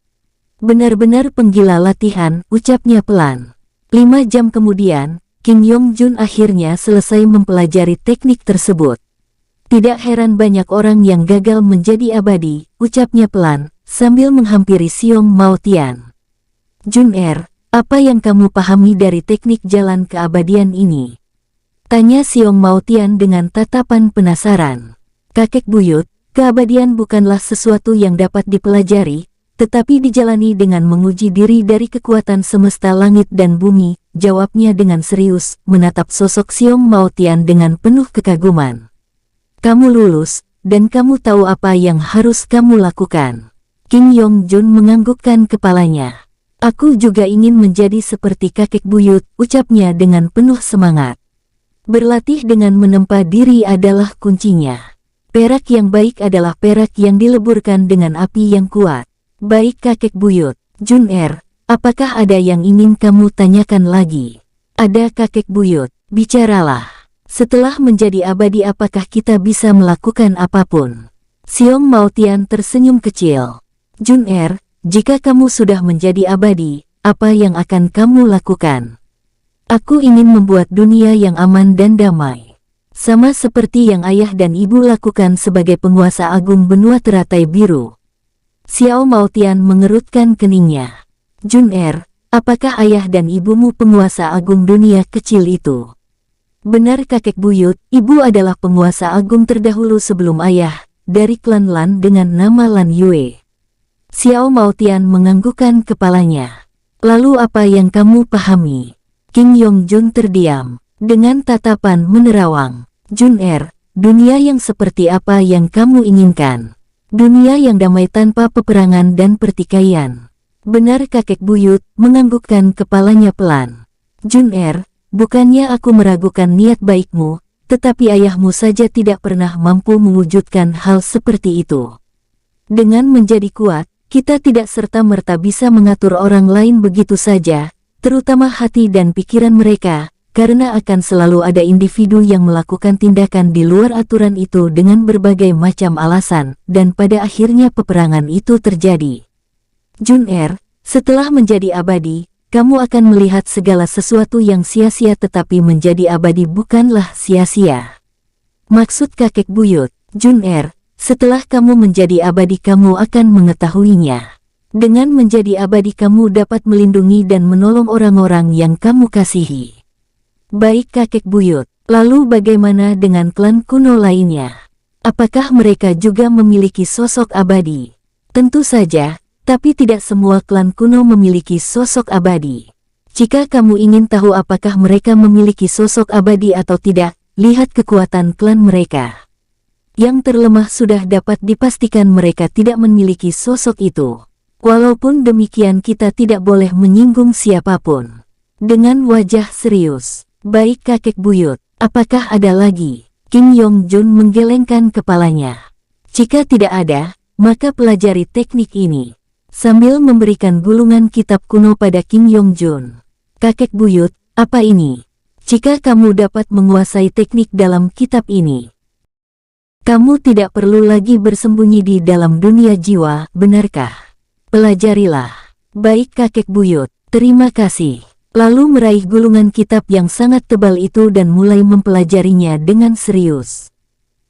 Benar-benar penggila latihan, ucapnya pelan. 5 jam kemudian, Kim Yong-jun akhirnya selesai mempelajari teknik tersebut. Tidak heran banyak orang yang gagal menjadi abadi, ucapnya pelan, sambil menghampiri Xiong Mao Tian. Jun-er, apa yang kamu pahami dari teknik jalan keabadian ini? Tanya Xiong Mao Tian dengan tatapan penasaran. Kakek buyut, keabadian bukanlah sesuatu yang dapat dipelajari, tetapi dijalani dengan menguji diri dari kekuatan semesta langit dan bumi, jawabnya dengan serius, menatap sosok Xiong Mao Tian dengan penuh kekaguman. Kamu lulus, dan kamu tahu apa yang harus kamu lakukan. Kim Yong-jun menganggukkan kepalanya. Aku juga ingin menjadi seperti kakek buyut, ucapnya dengan penuh semangat. Berlatih dengan menempa diri adalah kuncinya. Perak yang baik adalah perak yang dileburkan dengan api yang kuat. Baik kakek buyut, Jun-er, apakah ada yang ingin kamu tanyakan lagi? Ada kakek buyut, bicaralah. Setelah menjadi abadi apakah kita bisa melakukan apapun? Xiong Mao Tian tersenyum kecil. Jun-er, jika kamu sudah menjadi abadi, apa yang akan kamu lakukan? Aku ingin membuat dunia yang aman dan damai. Sama seperti yang ayah dan ibu lakukan sebagai penguasa agung benua teratai biru. Xiao Mao Tian mengerutkan keningnya. Jun-er, apakah ayah dan ibumu penguasa agung dunia kecil itu? Benar kakek buyut, ibu adalah penguasa agung terdahulu sebelum ayah, dari klan Lan dengan nama Lan Yue. Xiao Mao Tian menganggukkan kepalanya. Lalu apa yang kamu pahami? Kim Yong-jun terdiam, dengan tatapan menerawang. Jun-er, dunia yang seperti apa yang kamu inginkan? Dunia yang damai tanpa peperangan dan pertikaian. Benar kakek buyut, menganggukkan kepalanya pelan. Jun-er, bukannya aku meragukan niat baikmu, tetapi ayahmu saja tidak pernah mampu mewujudkan hal seperti itu. Dengan menjadi kuat, kita tidak serta-merta bisa mengatur orang lain begitu saja, terutama hati dan pikiran mereka, karena akan selalu ada individu yang melakukan tindakan di luar aturan itu dengan berbagai macam alasan, dan pada akhirnya peperangan itu terjadi. Jun-er, setelah menjadi abadi, kamu akan melihat segala sesuatu yang sia-sia tetapi menjadi abadi bukanlah sia-sia. Maksud kakek buyut, Jun-er, setelah kamu menjadi abadi kamu akan mengetahuinya. Dengan menjadi abadi kamu dapat melindungi dan menolong orang-orang yang kamu kasihi. Baik kakek buyut, lalu bagaimana dengan klan kuno lainnya? Apakah mereka juga memiliki sosok abadi? Tentu saja, tapi tidak semua klan kuno memiliki sosok abadi. Jika kamu ingin tahu apakah mereka memiliki sosok abadi atau tidak, lihat kekuatan klan mereka. Yang terlemah sudah dapat dipastikan mereka tidak memiliki sosok itu. Walaupun demikian kita tidak boleh menyinggung siapapun. Dengan wajah serius, baik kakek buyut, apakah ada lagi? Kim Yong-jun menggelengkan kepalanya. Jika tidak ada, maka pelajari teknik ini. Sambil memberikan gulungan kitab kuno pada Kim Yong-jun. Kakek buyut, apa ini? Jika kamu dapat menguasai teknik dalam kitab ini, kamu tidak perlu lagi bersembunyi di dalam dunia jiwa, benarkah? Pelajarilah. Baik kakek buyut, terima kasih. Lalu meraih gulungan kitab yang sangat tebal itu dan mulai mempelajarinya dengan serius.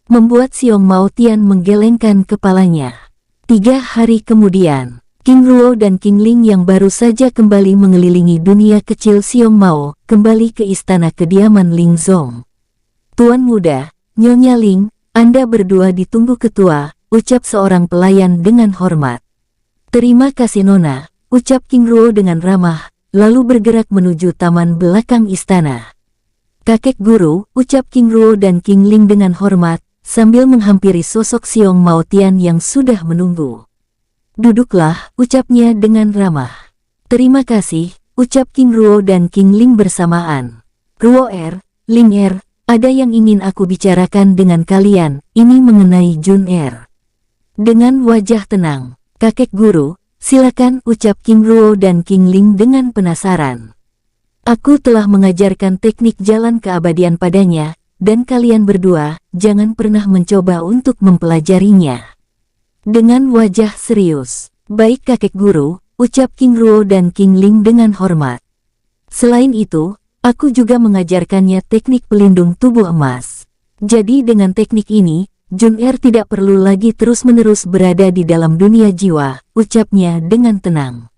Membuat Xiong Mao Tian menggelengkan kepalanya. 3 hari kemudian, King Ruo dan King Ling yang baru saja kembali mengelilingi dunia kecil Xiong Mao, kembali ke istana kediaman Ling Zong. Tuan muda, Nyonya Ling, Anda berdua ditunggu ketua, ucap seorang pelayan dengan hormat. Terima kasih Nona, ucap King Ruo dengan ramah, lalu bergerak menuju taman belakang istana. Kakek guru, ucap King Ruo dan King Ling dengan hormat, sambil menghampiri sosok Xiong Mao Tian yang sudah menunggu. Duduklah, ucapnya dengan ramah. Terima kasih, ucap King Ruo dan King Ling bersamaan. Ruo Ling ada yang ingin aku bicarakan dengan kalian, ini mengenai Jun. Dengan wajah tenang, kakek guru, Silakan, ucap King Ruo dan King Ling dengan penasaran. Aku telah mengajarkan teknik jalan keabadian padanya, dan kalian berdua jangan pernah mencoba untuk mempelajarinya. Dengan wajah serius, baik kakek guru, ucap King Ruo dan King Ling dengan hormat. Selain itu, aku juga mengajarkannya teknik pelindung tubuh emas. Jadi dengan teknik ini, Jun-Er tidak perlu lagi terus-menerus berada di dalam dunia jiwa, ucapnya dengan tenang.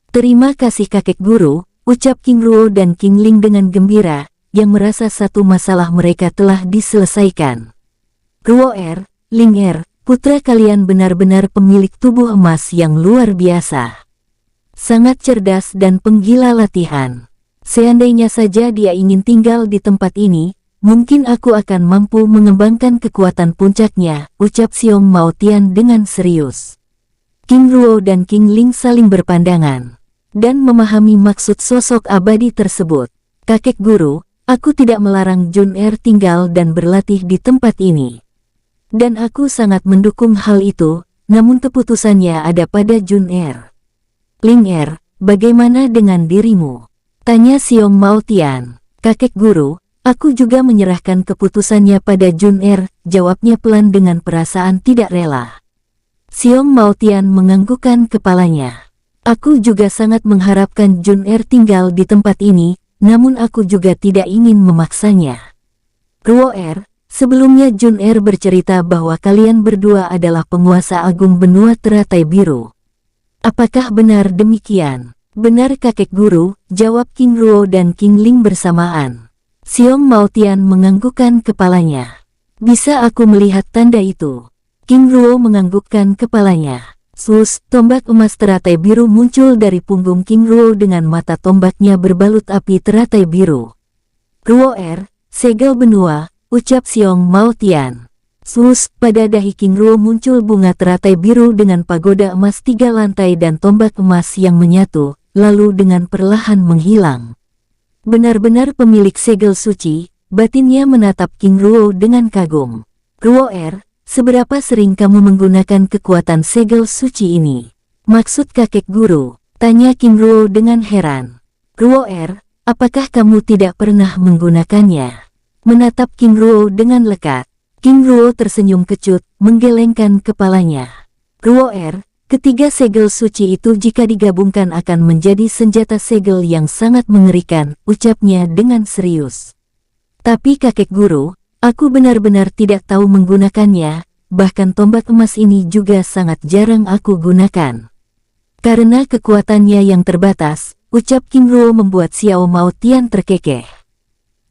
Terima kasih kakek guru, ucap King Ruo dan King Ling dengan gembira, yang merasa satu masalah mereka telah diselesaikan. Ruo-Er, Ling-Er, putra kalian benar-benar pemilik tubuh emas yang luar biasa. Sangat cerdas dan penggila latihan. Seandainya saja dia ingin tinggal di tempat ini, mungkin aku akan mampu mengembangkan kekuatan puncaknya, ucap Xiong Mao Tian dengan serius. King Ruo dan King Ling saling berpandangan dan memahami maksud sosok abadi tersebut. Kakek guru, aku tidak melarang Jun-Er tinggal dan berlatih di tempat ini. Dan aku sangat mendukung hal itu, namun keputusannya ada pada Jun-Er. Ling-Er, bagaimana dengan dirimu? Tanya Xiong Mao Tian. Kakek guru, aku juga menyerahkan keputusannya pada Jun-Er, jawabnya pelan dengan perasaan tidak rela. Xiong Mao Tian menganggukkan kepalanya. Aku juga sangat mengharapkan Jun-Er tinggal di tempat ini, namun aku juga tidak ingin memaksanya. Ruo-Er, sebelumnya Jun-Er bercerita bahwa kalian berdua adalah penguasa agung benua teratai biru. Apakah benar demikian? Benar kakek guru, jawab King Ruo dan King Ling bersamaan. Xiong Mao Tian menganggukkan kepalanya. Bisa aku melihat tanda itu? King Ruo menganggukkan kepalanya. Sus, tombak emas teratai biru muncul dari punggung King Ruo dengan mata tombaknya berbalut api teratai biru. Ruo-Er, segel benua, ucap Xiong Mao Tian. Sus, pada dahi King Ruo muncul bunga teratai biru dengan pagoda emas 3 lantai dan tombak emas yang menyatu, lalu dengan perlahan menghilang. Benar-benar pemilik segel suci, batinnya menatap King Ruo dengan kagum. Ruo-Er, seberapa sering kamu menggunakan kekuatan segel suci ini? Maksud kakek guru, tanya King Ruo dengan heran. Ruo-Er, apakah kamu tidak pernah menggunakannya? Menatap King Ruo dengan lekat. King Ruo tersenyum kecut, menggelengkan kepalanya. Ruo-Er, ketiga segel suci itu jika digabungkan akan menjadi senjata segel yang sangat mengerikan, ucapnya dengan serius. Tapi kakek guru, aku benar-benar tidak tahu menggunakannya, bahkan tombak emas ini juga sangat jarang aku gunakan. Karena kekuatannya yang terbatas, ucap King Ruo membuat Xiao Mao Tian terkekeh.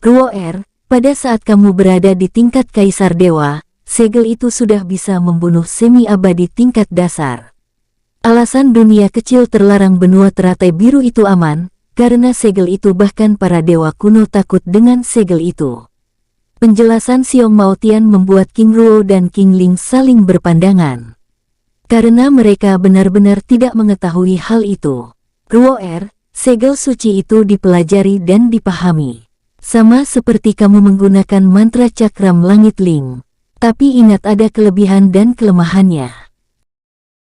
Ruo-Er, pada saat kamu berada di tingkat Kaisar Dewa, segel itu sudah bisa membunuh semi-abadi tingkat dasar. Alasan dunia kecil terlarang benua teratai biru itu aman, karena segel itu bahkan para dewa kuno takut dengan segel itu. Penjelasan Xiong Mao Tian membuat King Ruo dan King Ling saling berpandangan. Karena mereka benar-benar tidak mengetahui hal itu. Ruo-Er, segel suci itu dipelajari dan dipahami. Sama seperti kamu menggunakan mantra cakram langit Ling. Tapi ingat ada kelebihan dan kelemahannya.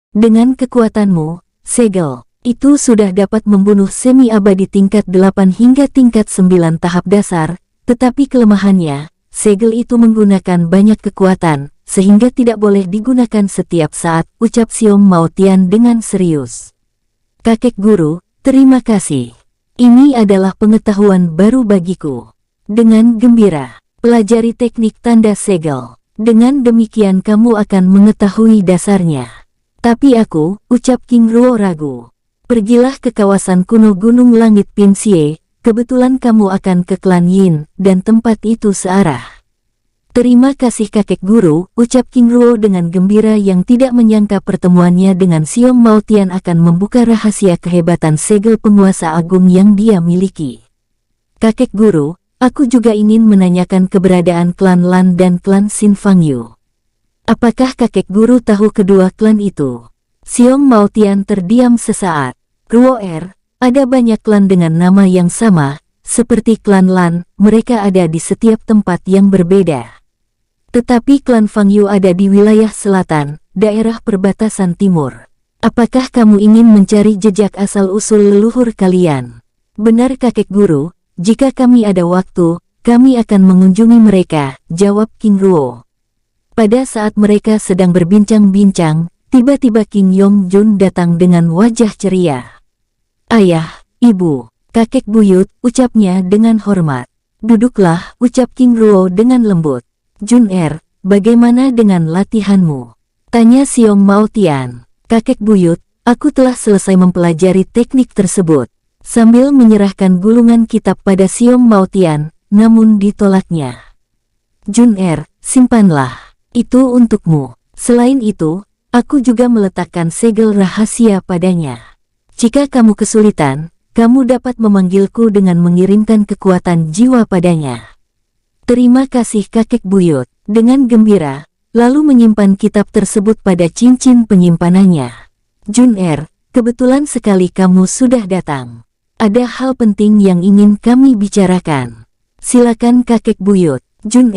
Dengan kekuatanmu, segel itu sudah dapat membunuh semi-abadi tingkat 8 hingga tingkat 9 tahap dasar, tetapi kelemahannya, segel itu menggunakan banyak kekuatan, sehingga tidak boleh digunakan setiap saat, ucap Xiong Mao Tian dengan serius. Kakek guru, terima kasih. Ini adalah pengetahuan baru bagiku. Dengan gembira, pelajari teknik tanda segel. Dengan demikian kamu akan mengetahui dasarnya. Tapi aku, ucap King Ruo ragu. Pergilah ke kawasan kuno Gunung Langit Pinsie, kebetulan kamu akan ke klan Yin, dan tempat itu searah. Terima kasih kakek guru, ucap King Ruo dengan gembira yang tidak menyangka pertemuannya dengan Xiong Mao Tian akan membuka rahasia kehebatan segel penguasa agung yang dia miliki. Kakek guru, aku juga ingin menanyakan keberadaan klan Lan dan klan Xin Fangyu. Apakah kakek guru tahu kedua klan itu? Xiong Mao Tian terdiam sesaat. Ruo-Er, ada banyak klan dengan nama yang sama, seperti klan Lan, mereka ada di setiap tempat yang berbeda. Tetapi klan Fangyu ada di wilayah selatan, daerah perbatasan timur. Apakah kamu ingin mencari jejak asal-usul leluhur kalian? Benar kakek guru, jika kami ada waktu, kami akan mengunjungi mereka, jawab King Ruo. Pada saat mereka sedang berbincang-bincang, tiba-tiba King Yongjun datang dengan wajah ceria. Ayah, ibu, kakek buyut, ucapnya dengan hormat. Duduklah, ucap King Ruo dengan lembut. Jun bagaimana dengan latihanmu? Tanya Xiong Mao Tian. Kakek buyut, aku telah selesai mempelajari teknik tersebut. Sambil menyerahkan gulungan kitab pada Xiong Mao Tian, namun ditolaknya. Jun simpanlah. Itu untukmu. Selain itu, aku juga meletakkan segel rahasia padanya. Jika kamu kesulitan, kamu dapat memanggilku dengan mengirimkan kekuatan jiwa padanya. Terima kasih kakek buyut. Dengan gembira, lalu menyimpan kitab tersebut pada cincin penyimpanannya. Jun kebetulan sekali kamu sudah datang. Ada hal penting yang ingin kami bicarakan. Silakan kakek buyut. Jun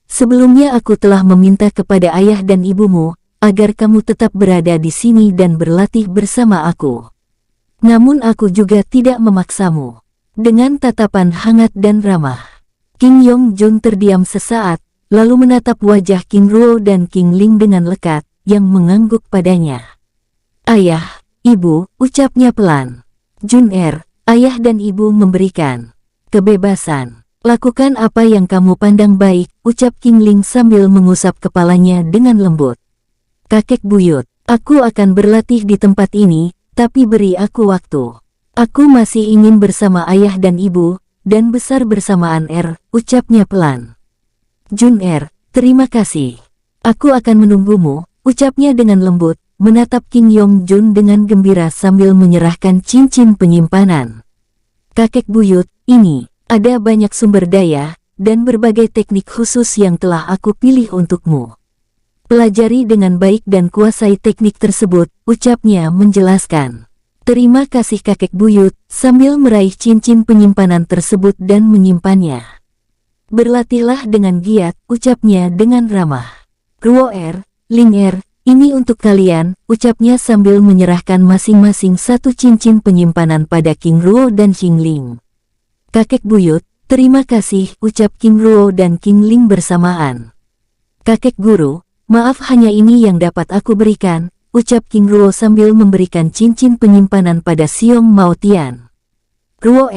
sebelumnya aku telah meminta kepada ayah dan ibumu, agar kamu tetap berada di sini dan berlatih bersama aku. Namun aku juga tidak memaksamu. Dengan tatapan hangat dan ramah, King Yongjun terdiam sesaat, lalu menatap wajah King Ruo dan King Ling dengan lekat, yang mengangguk padanya. Ayah, ibu, ucapnya pelan. Jun ayah dan ibu memberikan kebebasan. Lakukan apa yang kamu pandang baik, ucap King Ling sambil mengusap kepalanya dengan lembut. Kakek buyut, aku akan berlatih di tempat ini, tapi beri aku waktu. Aku masih ingin bersama ayah dan ibu, dan besar bersamaan ucapnya pelan. Jun terima kasih. Aku akan menunggumu, ucapnya dengan lembut, menatap King Yongjun dengan gembira sambil menyerahkan cincin penyimpanan. Kakek buyut, ini, ada banyak sumber daya, dan berbagai teknik khusus yang telah aku pilih untukmu. Pelajari dengan baik dan kuasai teknik tersebut, ucapnya menjelaskan. Terima kasih kakek buyut, sambil meraih cincin penyimpanan tersebut dan menyimpannya. Berlatihlah dengan giat, ucapnya dengan ramah. Ruo Ling ini untuk kalian, ucapnya sambil menyerahkan masing-masing satu cincin penyimpanan pada King Ruo dan King Ling. Kakek buyut, terima kasih, ucap King Ruo dan King Ling bersamaan. Kakek guru, maaf hanya ini yang dapat aku berikan, ucap King Ruo sambil memberikan cincin penyimpanan pada Xiong Mao Tian. Ruo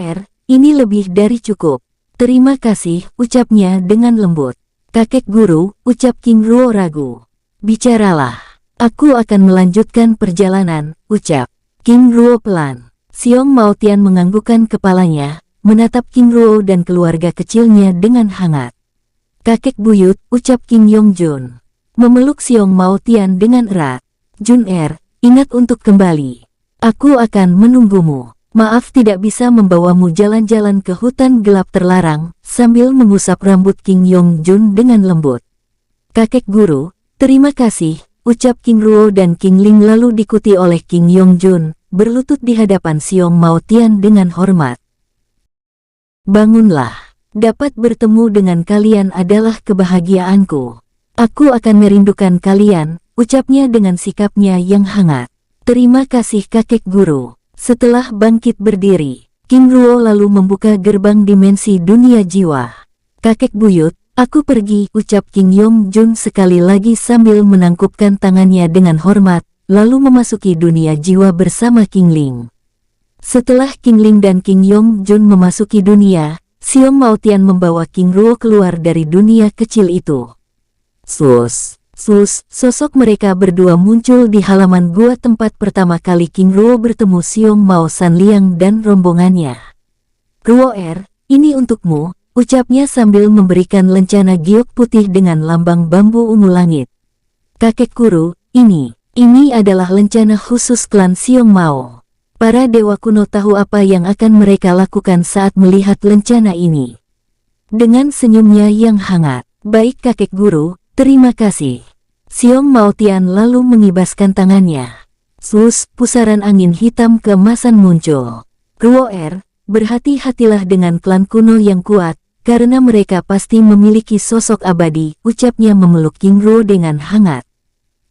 ini lebih dari cukup. Terima kasih, ucapnya dengan lembut. Kakek guru, ucap King Ruo ragu. Bicaralah. Aku akan melanjutkan perjalanan, ucap King Ruo pelan. Xiong Mao Tian menganggukkan kepalanya, menatap King Ruo dan keluarga kecilnya dengan hangat. Kakek buyut, ucap King Yongjun. Memeluk Xiong Mao Tian dengan erat. Jun ingat untuk kembali. Aku akan menunggumu. Maaf tidak bisa membawamu jalan-jalan ke hutan gelap terlarang, sambil mengusap rambut King Yongjun dengan lembut. Kakek guru, terima kasih, ucap King Ruo dan King Ling lalu diikuti oleh King Yongjun, berlutut di hadapan Xiong Mao Tian dengan hormat. Bangunlah. Dapat bertemu dengan kalian adalah kebahagiaanku. Aku akan merindukan kalian, ucapnya dengan sikapnya yang hangat. Terima kasih kakek guru. Setelah bangkit berdiri, King Ruo lalu membuka gerbang dimensi dunia jiwa. Kakek buyut, aku pergi, ucap King Yongjun sekali lagi sambil menangkupkan tangannya dengan hormat, lalu memasuki dunia jiwa bersama King Ling. Setelah King Ling dan King Yongjun memasuki dunia, Xiong Mao Tian membawa King Ruo keluar dari dunia kecil itu. Sosok mereka berdua muncul di halaman gua tempat pertama kali King Ruo bertemu Xiong Mao Sanliang dan rombongannya. Ruo ini untukmu, ucapnya sambil memberikan lencana giok putih dengan lambang bambu ungu langit. Kakek guru, ini adalah lencana khusus klan Xiong Mao. Para dewa kuno tahu apa yang akan mereka lakukan saat melihat lencana ini. Dengan senyumnya yang hangat, baik kakek guru, terima kasih. Xiong Mao Tian lalu mengibaskan tangannya. Pusaran angin hitam keemasan muncul. Ruo berhati-hatilah dengan klan kuno yang kuat, karena mereka pasti memiliki sosok abadi, ucapnya memeluk King Ruo dengan hangat.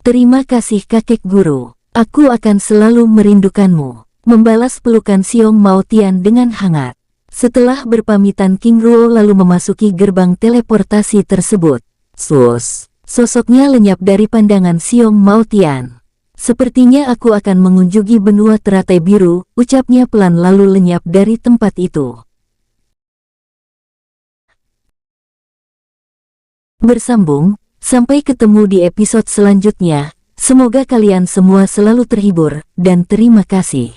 Terima kasih kakek guru. Aku akan selalu merindukanmu. Membalas pelukan Xiong Maotian dengan hangat. Setelah berpamitan, King Ruo lalu memasuki gerbang teleportasi tersebut. Sosoknya lenyap dari pandangan Xiong Maotian. Sepertinya aku akan mengunjungi benua teratai biru, ucapnya pelan lalu lenyap dari tempat itu. Bersambung, sampai ketemu di episode selanjutnya. Semoga kalian semua selalu terhibur, dan terima kasih.